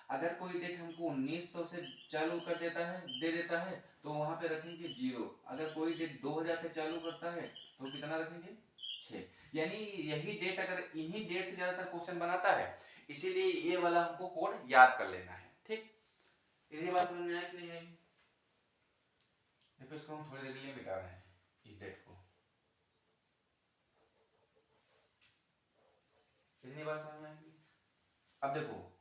अगर कोई डेट हमको 1900 से चालू कर देता है दे देता है तो वहां पे रखेंगे 0। अगर कोई डेट 2000 से चालू करता है तो कितना रखेंगे, 6। यानी यही डेट, अगर इन्हीं डेट से ज्यादातर क्वेश्चन बनाता है, इसीलिए ये वाला हमको कोड याद कर लेना है। ठीक, इतनी बात समझ में आया कि नहीं आई? देखो इसको हम थोड़ी देर के लिए मिटा रहे हैं, इस डेट को। इतनी बात समझ में आएगी? अब देखो,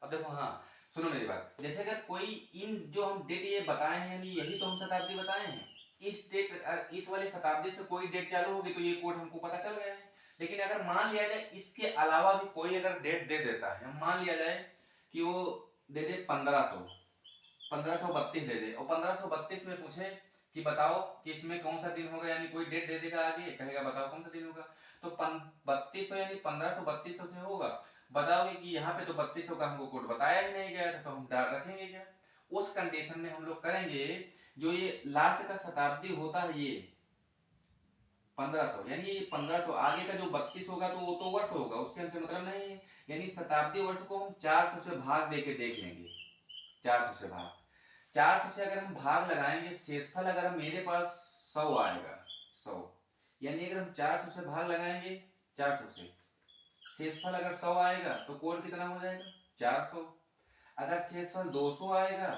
अब देखो, हाँ सुनो मेरी बात, जैसे अगर कोई इन जो हम डेट ये बताए हैं, यही तो हम शताब्दी बताए हैं, इस डेट इस वाली शताब्दी से कोई डेट चालू होगी तो ये कोड हमको पता चल गया है। लेकिन अगर मान लिया जाए इसके अलावा भी कोई अगर डेट दे देता है, मान लिया जाए कि वो दे दे 1532 दे दे, और 1532 में पूछे कि बताओ कि इसमें कौन सा दिन होगा, यानी कोई डेट दे देगा, आगे कहेगा बताओ कौन सा दिन होगा, तो 3200 यानी 1532 से होगा। बताओगे कि यहाँ पे तो 3200 का हमको कोड बताया ही नहीं गया था, तो हम डाल रखेंगे क्या? उस कंडीशन में हम लोग करेंगे, जो ये लास्ट का शताब्दी होता है ये 1500, यानी ये 1500 आगे का जो 32 होगा तो वो तो वर्ष होगा, उससे हमसे मतलब नहीं है। यानी शताब्दी वर्ष को हम 400 से भाग देके देख लेंगे, 400 से भाग, 400 से अगर हम भाग लगाएंगे, शेषफल अगर मेरे पास 100 आएगा, 100, यानी अगर हम 400 से भाग लगाएंगे, 400 से शेषफल अगर 100 आएगा तो कोड कितना हो जाएगा, 400। अगर शेषफल 200 आएगा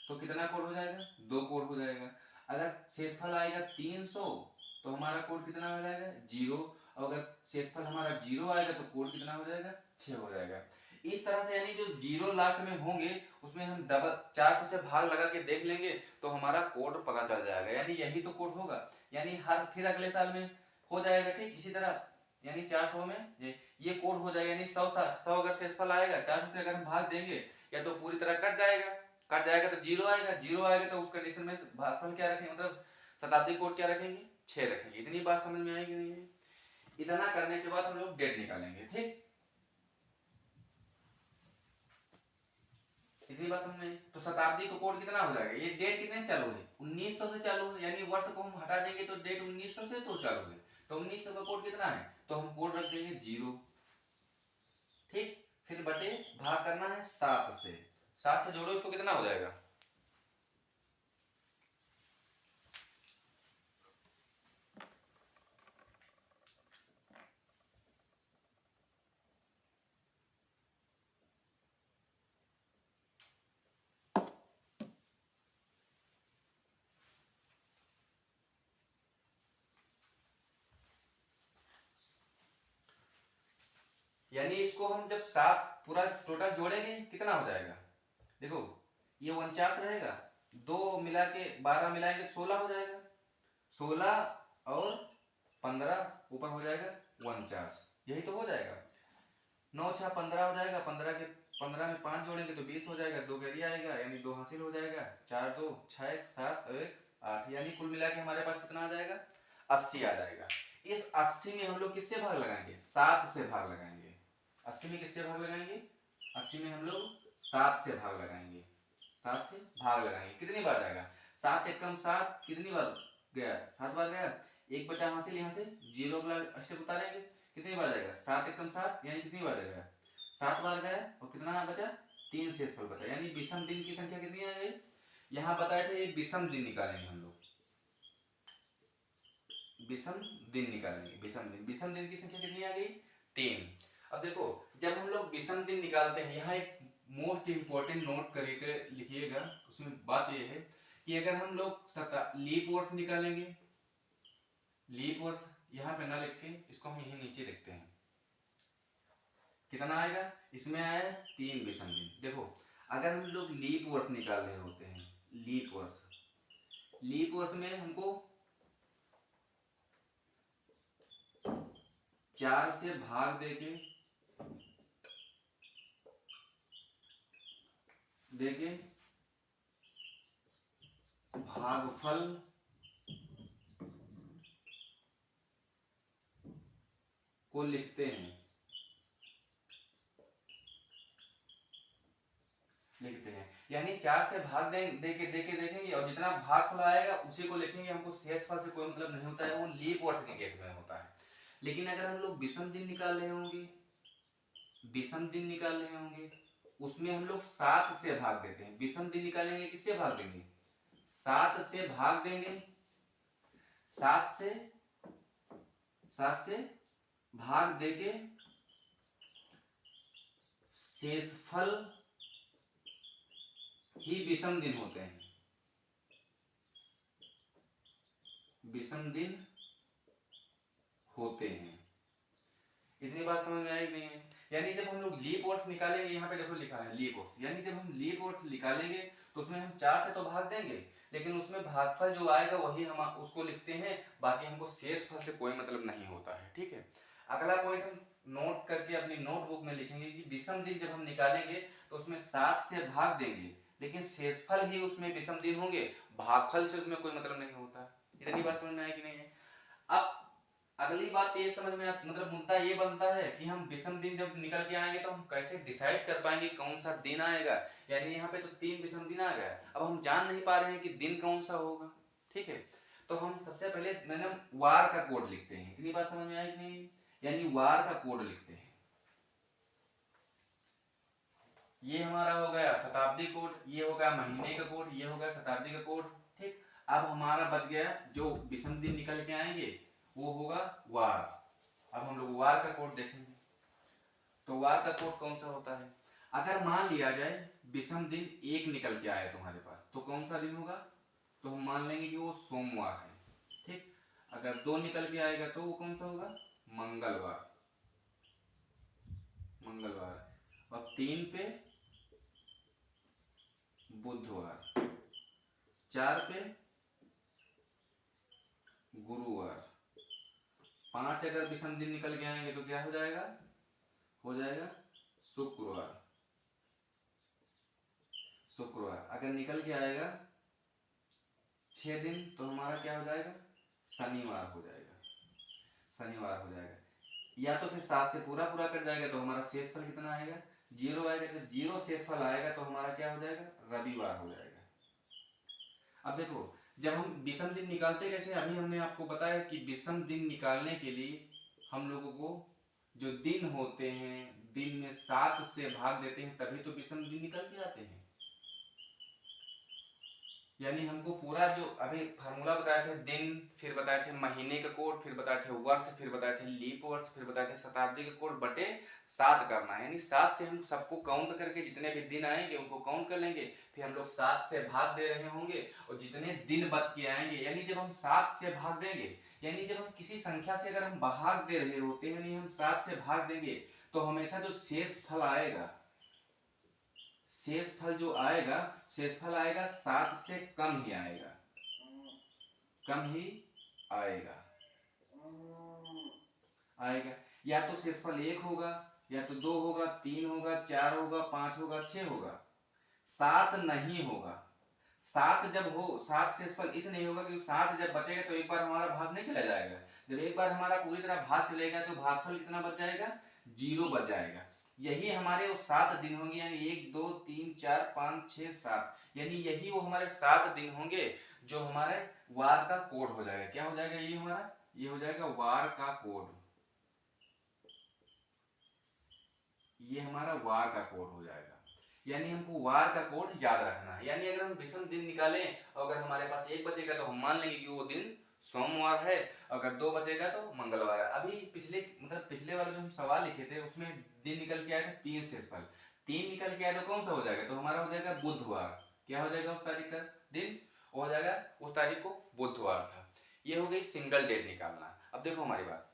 तो कितना कोड हो जाएगा, 2 कोड हो जाएगा। अगर शेषफल आएगा 300 तो हमारा कोड कितना हो जाएगा, 0। और अगर शेषफल हमारा 0 आएगा तो कोड कितना हो जाएगा, 6 हो जाएगा। इस तरह से यानी जो 0 लास्ट में होंगे उसमें हम डबल 400 से भाग लगा के देख लेंगे तो हमारा कोड पता चल जाएगा, यानी यही तो कोड होगा, यानी हर फिर अगले साल में हो जाएगा। ठीक, इसी तरह यानी 400 में ये कोड हो जाएगा, यानी 100 अगर शेषफल आएगा 400 से अगर हम भाग देंगे या तो पूरी तरह कट जाएगा तो 0 आएगा, 0 आएगा तो उस कंडीशन में भागफल क्या रखेंगे, मतलब शताब्दी कोड क्या रखेंगे, 6 रखेंगे। इतनी बात समझ में आएगी नहीं है? इतना करने के बाद हम लोग डेट निकालेंगे। ठीक, इतनी बात समझ में? तो शताब्दी को कोड कितना हो जाएगा, ये डेट कितने चालू है, 1900 से चालू है, यानी वर्ष को हम हटा देंगे तो डेट 1900 से तो चालू है, तो 1900 का कोड कितना है, तो हम कोड रख देंगे 0। ठीक, फिर बटे भाग करना है 7 से, 7 से जोड़ो इसको, कितना हो जाएगा, यानी इसको हम जब 7 पूरा टोटल जोड़ेंगे कितना हो जाएगा, देखो ये 49 रहेगा, 2 मिला के 12 मिलाएंगे 16 हो जाएगा, 16 और 15 ऊपर हो जाएगा 49, यही तो हो जाएगा। 9 6 15 हो जाएगा, 15 में 5 जोड़ेंगे तो 20 हो जाएगा, 2 कैरी आएगा यानी 2 हासिल हो जाएगा, 4 2 6 7 और 1 8, यानी कुल मिला के हमारे पास कितना आ जाएगा, 80 आ जाएगा। इस 80 में हम लोग किससे भाग लगाएंगे, 7 से भाग लगाएंगे। 80 में किससे भाग लगाएंगे, 80 में हम लोग 7 से भाग लगाएंगे, 7 से भाग लगाएंगे, कितनी बार जाएगा, 7 एकम 7 कितनी बार गया, 7 बार गया, 1 बचा हासिल, यहाँ से 0 अगला स्टेप उतारेंगे, कितनी बार जाएगा, 7 एकम 7 यानी कितनी बार जाएगा, 7 बार गया, और कितना बचा, 3 शेषफल बचा, यानी विषम दिन की संख्या कितनी आ गई, यहाँ बताए थे ये विषम दिन निकालेंगे हम लोग, विषम दिन निकालेंगे, विषम दिन की संख्या कितनी आ गई, 3। अब देखो जब हम लोग विषम दिन निकालते हैं, यहाँ एक मोस्ट इंपोर्टेंट नोट करके लिखिएगा, उसमें बात यह है कि अगर हम लोग लीप वर्ष निकालेंगे, लीप वर्ष यहाँ पे ना लिख के इसको हम यहीं नीचे लिखते हैं, कितना आएगा, इसमें आया 3 विषम दिन। देखो अगर हम लोग लीप वर्ष निकाल रहे होते हैं, लीप वर्ष, लीप वर्ष में हमको 4 से भाग देके भागफल को लिखते हैं, यानी 4 से भाग देके देखेंगे और जितना भागफल आएगा उसी को लिखेंगे। हमको शेषफल से कोई मतलब नहीं होता है, वो लीप वर्ष के केस में होता है। लेकिन अगर हम लोग विषम दिन निकाल रहे होंगे, विषम दिन निकाल रहे होंगे, उसमें हम लोग 7 से भाग देते हैं। विषम दिन निकालेंगे किससे भाग देंगे, 7 से भाग देंगे, 7 से भाग देके शेषफल ही विषम दिन होते हैं, विषम दिन होते हैं। इतनी बात समझ में आई नहीं है? यानी जब हम लोग लीप वर्ष निकालेंगे, यहाँ पे देखो लिखा है लीप वर्ष, यानी जब हम लीप वर्ष निकालेंगे तो उसमें हम 4 से तो भाग देंगे, लेकिन उसमें भागफल जो आएगा वही हम उसको लिखते हैं, बाकी हमको शेषफल से कोई मतलब नहीं होता है। ठीक है, अगला पॉइंट हम नोट करके अपनी नोटबुक में लिखेंगे कि विषम दिन जब हम निकालेंगे तो उसमें 7 से भाग देंगे, लेकिन शेषफल ही उसमें विषम दिन होंगे, भागफल से उसमें कोई मतलब नहीं होता। इतनी बात समझ में आई कि नहीं है? अब अगली बात ये समझ में मतलब मुद्दा ये बनता है कि हम विषम दिन जब निकल के आएंगे तो हम कैसे डिसाइड कर पाएंगे कौन सा दिन आएगा। यानी यहाँ पे तो 3 विषम दिन आ गया, अब हम जान नहीं पा रहे हैं कि दिन कौन सा होगा। ठीक है, तो हम सबसे पहले मैंने वार का कोड लिखते हैं। इतनी बात समझ में आई कि नहीं? यानी वार का कोड लिखते हैं। ये हमारा हो गया शताब्दी कोड, ये हो गया महीने का कोड, ये हो गया शताब्दी का कोड। ठीक, अब हमारा बच गया जो विषम दिन निकल के आएंगे वो होगा वार। अब हम लोग वार का कोड देखेंगे, तो वार का कोड कौन सा होता है? अगर मान लिया जाए विषम दिन 1 निकल के आया तुम्हारे पास, तो कौन सा दिन होगा? तो हम मान लेंगे कि वो सोमवार है। ठीक, अगर 2 निकल के आएगा तो वो कौन सा होगा? मंगलवार, मंगलवार। और 3 पे बुधवार, 4 पे गुरुवार, 5 अगर विषम दिन निकल के आएंगे तो क्या हो जाएगा? हो जाएगा शुक्रवार, शुक्रवार। अगर निकल के आएगा 6 दिन तो हमारा क्या हो जाएगा? शनिवार हो जाएगा, शनिवार हो जाएगा। या तो फिर 7 से पूरा कट जाएगा तो हमारा शेषफल कितना आएगा? 0 आएगा। जब 0 शेषफल आएगा तो हमारा क्या हो जाएगा? रविवार हो जाएगा। अब देखो जब हम विषम दिन निकालते कैसे, अभी हमने आपको बताया कि विषम दिन निकालने के लिए हम लोगों को जो दिन होते हैं, दिन में 7 से भाग देते हैं, तभी तो विषम दिन निकल के आते हैं। यानी हमको पूरा जो अभी फार्मूला बताए थे, दिन, फिर बताए थे महीने का कोड, फिर बताए थे वर्ष, फिर बताए थे लीप वर्ष, फिर बताए थे शताब्दी का कोड बटे 7 करना है। यानी 7 से हम सबको काउंट करके जितने भी दिन आएंगे उनको काउंट कर लेंगे, फिर हम लोग 7 से भाग दे रहे होंगे और जितने दिन बच के आएंगे, यानी जब हम 7 से भाग देंगे, यानी जब हम किसी संख्या से अगर हम भाग दे रहे होते हैं, यानी हम 7 से भाग देंगे तो हमेशा जो शेष फल आएगा, शेषफल जो आएगा, शेषफल आएगा 7 से कम ही आएगा, कम ही आएगा, आएगा। या तो शेषफल 1 होगा, या तो 2 होगा, 3 होगा, 4 होगा, 5 होगा, 6 होगा, 7 नहीं होगा। 7 जब हो, 7 शेषफल इस नहीं होगा कि 7 जब बचेगा तो एक बार हमारा भाग नहीं चला जाएगा। जब एक बार हमारा पूरी तरह भाग चलेगा तो भागफल कितना बच जाएगा? 0 बच जाएगा। यही हमारे वो 7 दिन होंगे, यानी 1 2 3 4 5 6 7, यानी यही वो हमारे 7 दिन होंगे जो हमारे वार का कोड हो जाएगा। क्या हो जाएगा? ये हमारा, ये हो जाएगा वार का कोड, ये हमारा वार का कोड हो जाएगा। यानी हमको वार का कोड याद रखना है। यानी अगर हम विषम दिन निकालें और अगर हमारे पास 1 बचेगा तो हम मान लेंगे कि वो दिन सोमवार है, अगर 2 बचेगा तो मंगलवार है। अभी पिछले पिछले वाले जो हम सवाल लिखे थे उसमें दिन निकल के आए थे 3 शेषफल, 3 निकल के आए तो कौन सा हो जाएगा? तो हमारा हो जाएगा बुधवार। क्या हो जाएगा उस तारीख का दिन? वो हो जाएगा उस तारीख को बुधवार था। ये हो गई सिंगल डेट निकालना। अब देखो हमारी बात,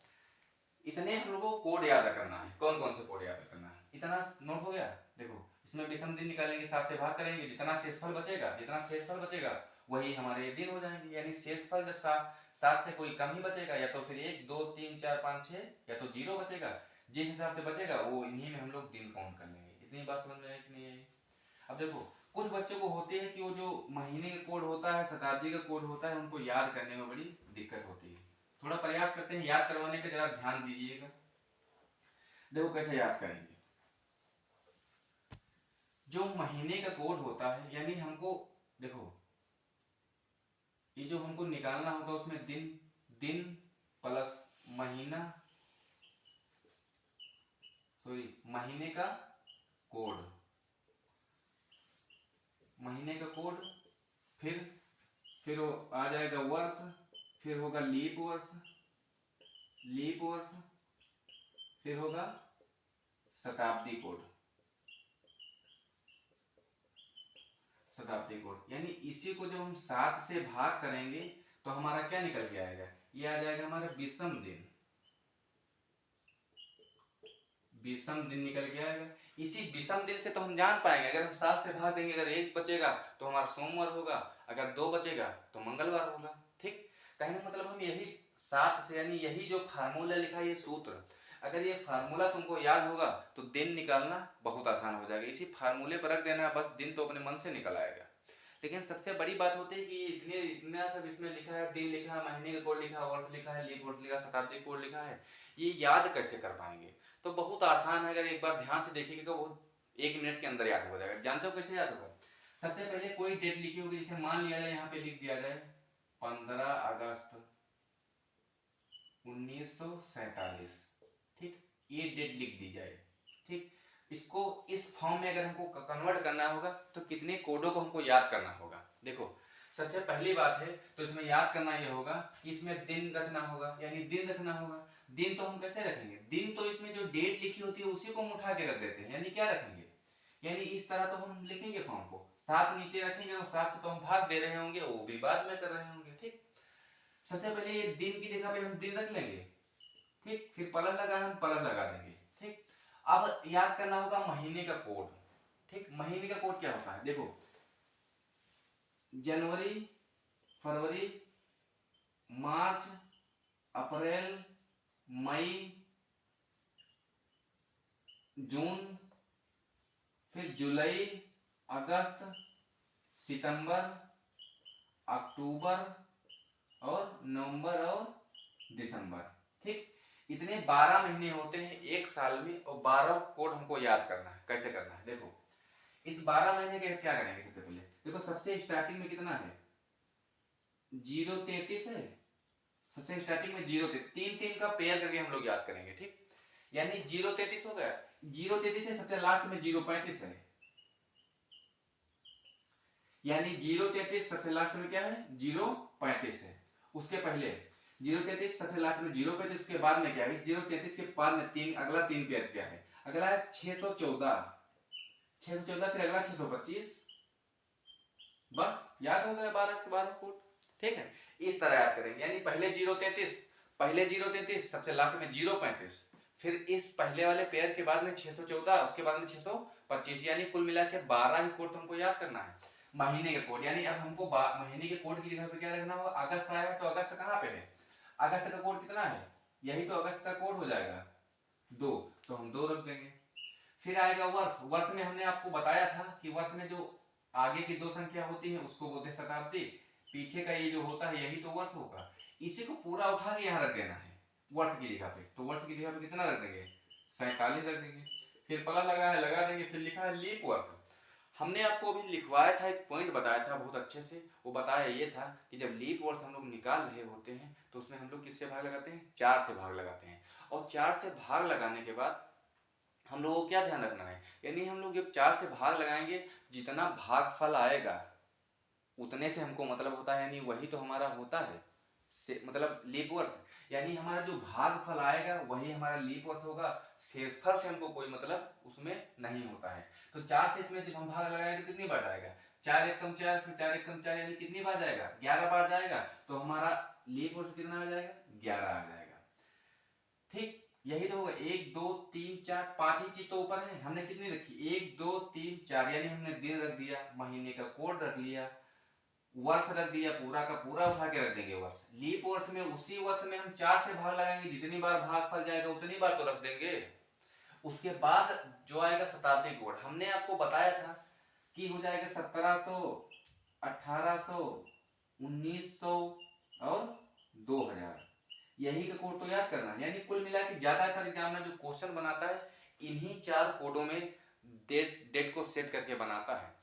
इतने हम लोगों को कोड याद करना है। कौन कौन से कोड याद करना है, इतना नोट हो गया। देखो इसमें विषम दिन निकालेंगे, 7 से भाग करेंगे, जितना शेषफल बचेगा वही हमारे दिन हो जाएंगे। यानी शेषफल जब 7 से कोई कम ही बचेगा, या तो फिर 1 2 3 4 5 6, या तो 0 बचेगा। जिस हिसाब से बचेगा वो इन्हीं में हम लोग दिन काउंट कर लेंगे। इतनी बात समझ में आई कि नहीं आई? अब देखो कुछ बच्चों को होती है कि वो जो महीने का कोड होता है, शताब्दी का कोड होता है, उनको याद करने में बड़ी दिक्कत होती है। थोड़ा प्रयास करते हैं याद करवाने का, जरा ध्यान दीजिएगा। देखो कैसे याद करेंगे। जो महीने का कोड होता है, यानी हमको देखो ये जो हमको निकालना होगा उसमें दिन प्लस महीना, सॉरी महीने का कोड, फिर वो आ जाएगा वर्ष, फिर होगा लीप वर्ष, फिर होगा शताब्दी कोड। यानी इसी को जब हम 7 से भाग करेंगे तो हमारा क्या निकल के आएगा, ये आ जाएगा हमारा विषम दिन निकल के आएगा। इसी विषम दिन से तो हम जान पाएंगे, अगर हम 7 से भाग देंगे, अगर 1 बचेगा तो हमारा सोमवार होगा, अगर 2 बचेगा तो मंगलवार होगा। ठीक, कहने मतलब हम यही 7 से, यानी यही जो फार्मूला लिखा है, ये सूत्र, अगर ये फार्मूला तुमको याद होगा तो दिन निकालना बहुत आसान हो जाएगा। इसी फार्मूले पर रख देना है, बस दिन तो अपने मन से निकल आएगा। लेकिन सबसे बड़ी बात होती है कि इतना सब इसमें लिखा है, दिन लिखा है, महीने का कोड लिखा है, वर्ष लिखा है, लीप वर्ष लिखा है, शताब्दी कोड लिखा है, ये याद कैसे कर पाएंगे? तो बहुत आसान है, अगर एक बार ध्यान से देखिएगा वो 1 मिनट के अंदर याद हो जाएगा। जानते हो कैसे याद होगा? सबसे पहले कोई डेट लिखी होगी, जैसे मान लिया जाए यहाँ पे लिख दिया जाए 15 अगस्त 1947। ठीक, ये डेट लिख दी जाए। ठीक, इसको इस फॉर्म में अगर हमको कन्वर्ट करना होगा तो कितने कोडों को हमको याद करना होगा। देखो सबसे पहली बात है तो इसमें याद करना ये होगा कि इसमें दिन रखना होगा, यानी दिन रखना होगा। दिन तो हम कैसे रखेंगे, दिन तो इसमें जो डेट लिखी होती है उसी को हम उठा के रख देते हैं। यानी क्या रखेंगे, यानी इस तरह तो हम लिखेंगे फॉर्म को, 7 नीचे रखेंगे और 7 से तो हम भाग दे रहे होंगे, वो भी बाद में कर रहे होंगे। ठीक, सबसे पहले ये दिन की जगह पे हम दिन रख लेंगे। ठीक, फिर प्लस लगा, हम प्लस लगा देंगे। ठीक, अब याद करना होगा महीने का कोड। ठीक, महीने का कोड क्या होता है, देखो जनवरी, फरवरी, मार्च, अप्रैल, मई, जून, फिर जुलाई, अगस्त, सितंबर, अक्टूबर और नवंबर और दिसंबर। ठीक, इतने 12 महीने होते हैं एक साल में, और 12 कोड हमको याद करना है। कैसे करना है, देखो इस 12 महीने के क्या करेंगे। सबसे पहले देखो सबसे स्टार्टिंग में कितना है, 033 है। सबसे स्टार्टिंग में 033 का पेयर करके हम लोग याद करेंगे। ठीक, यानी 033 हो गया, 033 है, सबसे लास्ट में 035 है, यानी 033 सबसे लास्ट में क्या है, 035 है। उसके पहले 033 सबसे लास्ट में 035, उसके बाद में क्या है, 033 के बाद में तीन, अगला 3 पेयर क्या है, अगला है 614, फिर अगला 625। बस याद हो गया 12 के 12 कोड। ठीक है, इस तरह याद करेंगे, यानी पहले 033 सबसे लास्ट में 035, फिर इस पहले वाले पेयर के बाद में 614, उसके बाद में 625, यानी कुल मिला के 12 ही कोड तुमको याद करना है। महीने के कोड, यानी अब हमको महीने के कोड की जगह पे क्या रखना होगा, अगस्त आया है तो अगस्त कहाँ पे है, अगस्त का कोड कितना है, यही तो अगस्त का कोड हो जाएगा 2, तो हम 2 रख देंगे। फिर आएगा वर्ष में हमने आपको बताया था कि वर्ष में जो आगे की 2 संख्या होती है उसको बोलते हैं शताब्दी, पीछे का ये जो होता है यही तो वर्ष होगा। इसी को पूरा उठा के यहाँ रख देना है वर्ष की जगह पे। तो वर्ष की जगह पे कितना रख देंगे, 47 रख देंगे। फिर पला लगा देंगे, फिर लिखा है लीप वर्ष। हमने आपको अभी लिखवाया था, एक पॉइंट बताया था बहुत अच्छे से। वो बताया ये था कि जब लीप वर्ष हम लोग निकाल रहे होते हैं तो उसमें हम लोग किससे भाग लगाते हैं, 4 से भाग लगाते हैं। और 4 से भाग लगाने के बाद हम लोगों को क्या ध्यान रखना है, यानी हम लोग जब 4 से भाग लगाएंगे जितना भागफल आएगा उतने से हमको मतलब होता है, यानी वही तो हमारा होता है मतलब लीप वर्ष, यानी हमारा जो भागफल आएगा वही हमारा लीप वर्ष होगा। शेषफल से हमको कोई मतलब उसमें नहीं होता है। तो 4 से इसमें जब हम भाग लगाएंगे तो कितनी बार आएगा, 4 एकम 4, फिर 4 एकम 4, यानी कितनी बार जाएगा? 11 बार जाएगा। तो हमारा लीप वर्ष कितना आ जाएगा? 11 आ जाएगा। ठीक, यही तो होगा। 1 2 3 4, 5 ही चीज तो ऊपर है, हमने कितनी रखी? 1 2 3 4, यानी हमने दिन रख दिया, महीने का कोड रख लिया, वर्ष रख दिया, पूरा का पूरा उठा के रख देंगे वर्ष। लीप वर्ष में उसी वर्ष में हम 4 से भाग लगाएंगे, जितनी बार भाग फल जाएगा उतनी बार तो रख देंगे। उसके बाद जो आएगा शताब्दी कोड, हमने आपको बताया था कि हो जाएगा 1700, 1800, 1900 और 2000। यही का कोड तो याद करना है। यानी कुल मिला के ज्यादातर एग्जाम में जो क्वेश्चन बनाता है इन्हीं 4 कोडों में डेट को सेट करके बनाता है।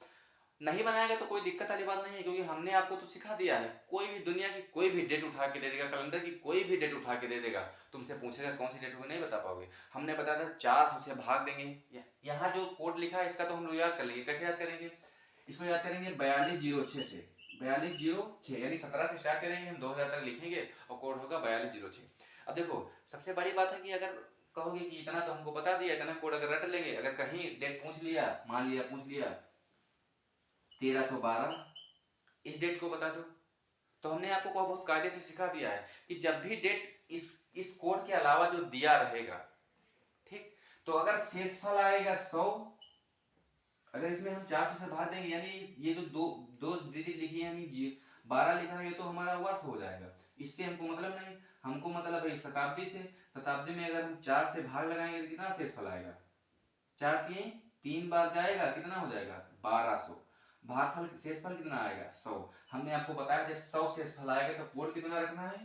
नहीं बनाएगा तो कोई दिक्कत वाली बात नहीं है, क्योंकि हमने आपको तो सिखा दिया है। कोई भी दुनिया की कोई भी डेट उठा के दे देगा, कैलेंडर की कोई भी डेट उठा के दे देगा, तुमसे पूछेगा कौन सी डेट होगी, नहीं बता पाओगे। हमने बताया था 400 से भाग देंगे। यहाँ जो कोड लिखा है इसका तो हम लोग याद कर लेंगे। कैसे याद करेंगे? इसको याद करेंगे 4206 से। 4206 यानी 17 से स्टार्ट करेंगे हम, 2000 तक लिखेंगे और कोड होगा 4206। अब देखो सबसे बड़ी बात है कि अगर कहोगे कि इतना तो हमको बता दिया, इतना कोड अगर रट लेंगे, अगर कहीं डेट पूछ लिया, मान लिया पूछ लिया 1312, इस डेट को बता दो, तो हमने आपको बहुत कायदे से सिखा दिया है कि जब भी डेट इस कोड के अलावा जो दिया रहेगा, ठीक, तो अगर शेषफल आएगा 100, अगर इसमें हम 400 से भाग देंगे, यानी ये जो दो दो डिजिट लिखी है, यानी 12 लिखा है, ये तो हमारा वर्ष हो जाएगा। इससे हमको मतलब नहीं, हमको मतलब है शताब्दी से। शताब्दी में अगर हम 4 से भाग लगाएंगे तो कितना शेषफल आएगा? 4 3 बार जाएगा, कितना हो जाएगा? 1200। भागफल शेषफल कितना आएगा? 100। हमने आपको बताया जब 100 शेषफल आएगा तो कोड कितना रखना है?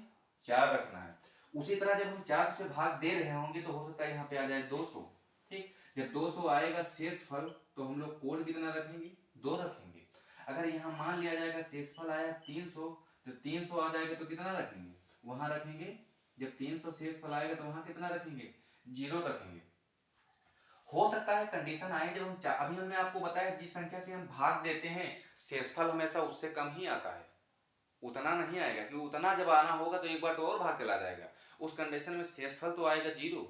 4 रखना है। उसी तरह जब हम 4 से भाग दे रहे होंगे तो हो सकता है यहाँ पे आ जाए 200। ठीक, जब 200 आएगा शेषफल तो हम लोग कोड कितना रखेंगे? 2 रखेंगे। अगर यहाँ मान लिया जाएगा शेषफल आया 300, तो 300 आ जाएगा तो कितना रखेंगे? वहां रखेंगे। जब 300 शेषफल आएगा तो वहां कितना रखेंगे? 0 रखेंगे। हो सकता है कंडीशन आए जब हम अभी हमने आपको बताया जिस संख्या से हम भाग देते हैं शेषफल हमेशा उससे कम ही आता है, उतना नहीं आएगा, क्योंकि उतना जब आना होगा तो एक बार तो और भाग चला जाएगा। उस कंडीशन में शेषफल तो आएगा 0।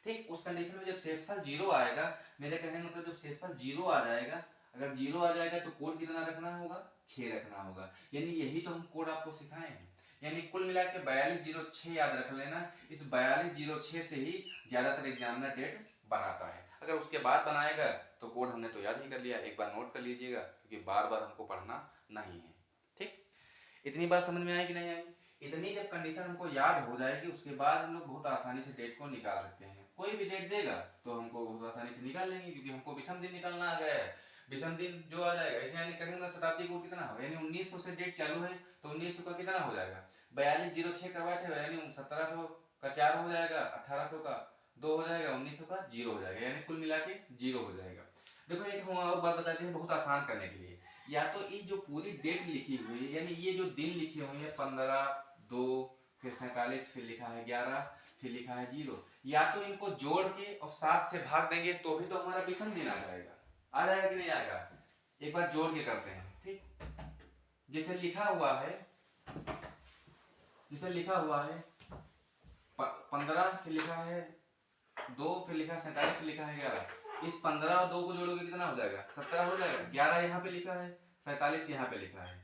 ठीक, उस कंडीशन में जब शेषफल 0 आएगा, मेरे कहने मतलब जब शेषफल 0 आ जाएगा, अगर 0 आ जाएगा तो कोड कितना रखना होगा? 6 रखना होगा। यानी यही तो हम कोड आपको सिखाए हैं। यानी कुल मिला के 4206 याद रख लेना। इस 4206 से ही ज्यादातर एग्जामिनर डेट बनाता है। अगर उसके बाद बनाएगा तो कोड हमने तो याद ही कर लिया, एक बार नोट कर लीजिएगा, क्योंकि बार बार हमको पढ़ना नहीं है। ठीक, इतनी बात समझ में आई कि नहीं आई? इतनी जब कंडीशन हमको याद हो जाएगी उसके बाद हम लोग बहुत आसानी से डेट को निकाल सकते हैं। कोई भी डेट देगा तो हमको बहुत आसानी से निकाल लेंगे, क्योंकि हमको विषम दिन निकालना आ गया है। विषम दिन जो आ जाएगा, ऐसे यानी करेंगे शताब्दी कोड कितना हो, यानी 1900 से डेट चालू है तो 1900 का कितना हो जाएगा? 4206 करवाए थे, यानी 1700 का 4 हो जाएगा, 1800 का 2 हो जाएगा, 1900 का 0 हो जाएगा, यानी कुल मिला के 0 हो जाएगा। देखो एक हम और बात बताते हैं बहुत आसान करने के लिए। या तो ये जो पूरी डेट लिखी हुई है, यानी ये जो दिन लिखे हुए हैं 15 2 फिर 47 फिर लिखा है 11 फिर लिखा है 0, या तो इनको जोड़ के और 7 से भाग देंगे तो भी तो हमारा विषम दिन आ जाएगा। आ जाएगा कि नहीं आएगा? एक बार जोड़ के करते हैं। ठीक, जैसे लिखा हुआ है 15 फिर लिखा है 2 फिर लिखा है 47 फिर लिखा है 11। इस 15 और 2 को जोड़ोगे कितना हो जाएगा? 17 हो जाएगा। 11 यहाँ पे लिखा है, 47 यहाँ पे लिखा है,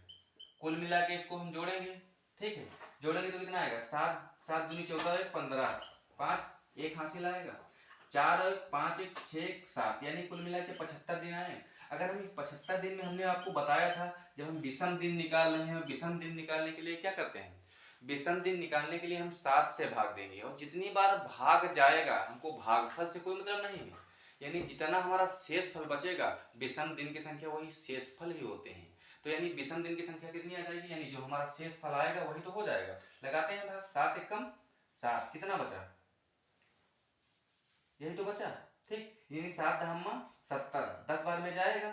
कुल मिला के इसको हम जोड़ेंगे। ठीक है, जोड़ेंगे तो कितना आएगा? 7 7 दूनी 14 15 5 1 हासिल आएगा, 4 और 5 1 6 7, यानी कुल मिला के 75 दिन आए। अगर हम 75 दिन में हमने आपको बताया था जब हम विषम दिन निकाल रहे हैं, विषम दिन निकालने के लिए क्या करते हैं? विषम दिन निकालने के लिए हम 7 से भाग देंगे, और जितनी बार भाग जाएगा हमको भागफल से कोई मतलब नहीं है। यानी जितना हमारा शेषफल बचेगा, विषम दिन की संख्या वही शेषफल ही होते हैं। तो यानी विषम दिन की संख्या कितनी आ जाएगी? यानी जो हमारा शेषफल आएगा वही तो हो जाएगा। लगाते हैं भाग, 7 एकम 7, कितना बचा? यही तो बचा। ठीक, यानी 7 धामा 70, 10 बार में जाएगा,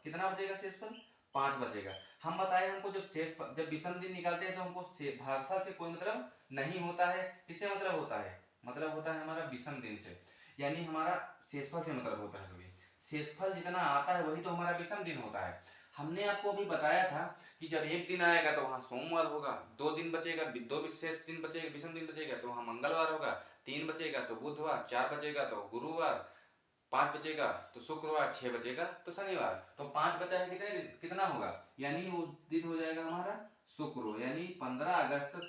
कितना बचेगा शेषफल? 5 बचेगा। हम बताए हमको जब विषम दिन निकालते हैं तो हमको भागफल से कोई मतलब नहीं होता है। किससे मतलब होता है? मतलब होता है हमारा विषम दिन से, यानी हमारा शेषफल से मतलब होता है। शेषफल जितना आता है वही तो हमारा विषम दिन होता है। हमने आपको अभी बताया था कि जब एक दिन आएगा तो वहाँ सोमवार होगा, 2 दिन बचेगा, 2 विशेष दिन बचेगा, विषम दिन बचेगा तो वहाँ मंगलवार होगा, 3 बचेगा तो बुधवार, 4 बचेगा तो गुरुवार, 5 बचेगा तो शुक्रवार, 6 बचेगा तो शनिवार, तो 5 बचा है कितने दिन, कितना होगा, यानी उस दिन हो जाएगा हमारा शुक्र, यानी 15 अगस्त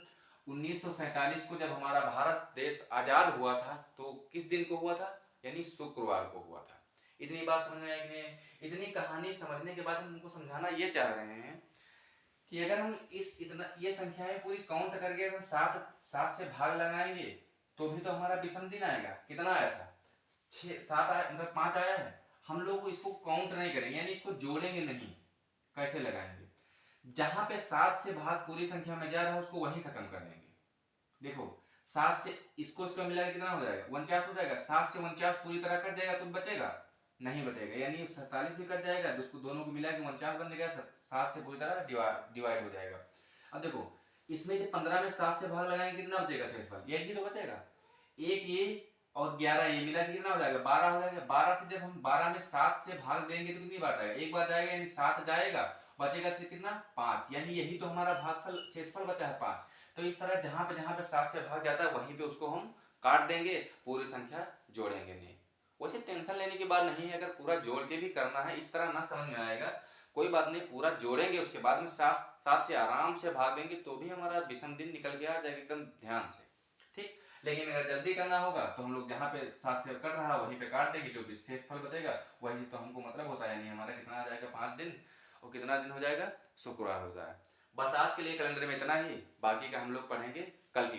1947 को जब हमारा भारत देश आजाद हुआ था तो किस दिन को हुआ था, यानी शुक्रवार को हुआ था। इतनी बात समझ में आई। इतनी कहानी समझने के बाद हम उनको समझाना ये चाह रहे हैं कि अगर हम इस इतना ये संख्याएं पूरी काउंट करके अगर हम सात सात से भाग लगाएंगे तो भी तो हमारा विषम दिन आएगा। कितना आया था, 6 7 आया, मतलब 5 आया है। हम लोग इसको काउंट नहीं करेंगे, यानी इसको जोड़ेंगे नहीं। कैसे लगाएंगे, जहां पे 7 से भाग पूरी संख्या में जा रहा है उसको वहीं खत्म कर देंगे। देखो 7 से इसको मिला कितना हो जाएगा, 49 हो जाएगा। 7 से 49 पूरी तरह कट जाएगा, कुछ बचेगा नहीं बचेगा, यानी 47 भी कट जाएगा, उसको दोनों को मिला के 49 बन जाएगा। 7 से पूरी तरह डिवाइड हो जाएगा। अब देखो इसमें 15 में 7 से भाग लगाएंगे कितना बचेगा, शेषफल एक ही तो बचेगा। एक ये और 11 ये मिला के कितना हो जाएगा, 12 हो जाएगा। 12 से जब हम 12 में 7 से भाग देंगे तो कितनी बार आएगा, एक बार जाएगा, यानी 7 जाएगा, बचेगा से कितना 5, यानी यही तो हमारा भागफल शेषफल बचा है 5। तो इस तरह जहां पे 7 से भाग जाता है वहीं पे उसको हम काट देंगे, पूरी संख्या जोड़ेंगे नहीं। वैसे टेंशन लेने की बात नहीं है, अगर पूरा जोड़ के भी करना है इस तरह ना समझ में आएगा, कोई बात नहीं, पूरा जोड़ेंगे उसके बाद में 7 से आराम से भाग देंगे तो भी हमारा विषम दिन निकल के आ जाएगा एकदम ध्यान से। ठीक, लेकिन अगर जल्दी करना होगा तो हम लोग जहाँ पे 7 से कट रहा है वहीं पे काट देंगे, जो विशेष फल बचेगा वही तो हमको मतलब होता है, यानी हमारा कितना आ जाएगा 5 दिन, और कितना दिन हो जाएगा, शुक्रवार हो जाएगा। बस आज के लिए कैलेंडर में इतना ही, बाकी का हम लोग पढ़ेंगे कल की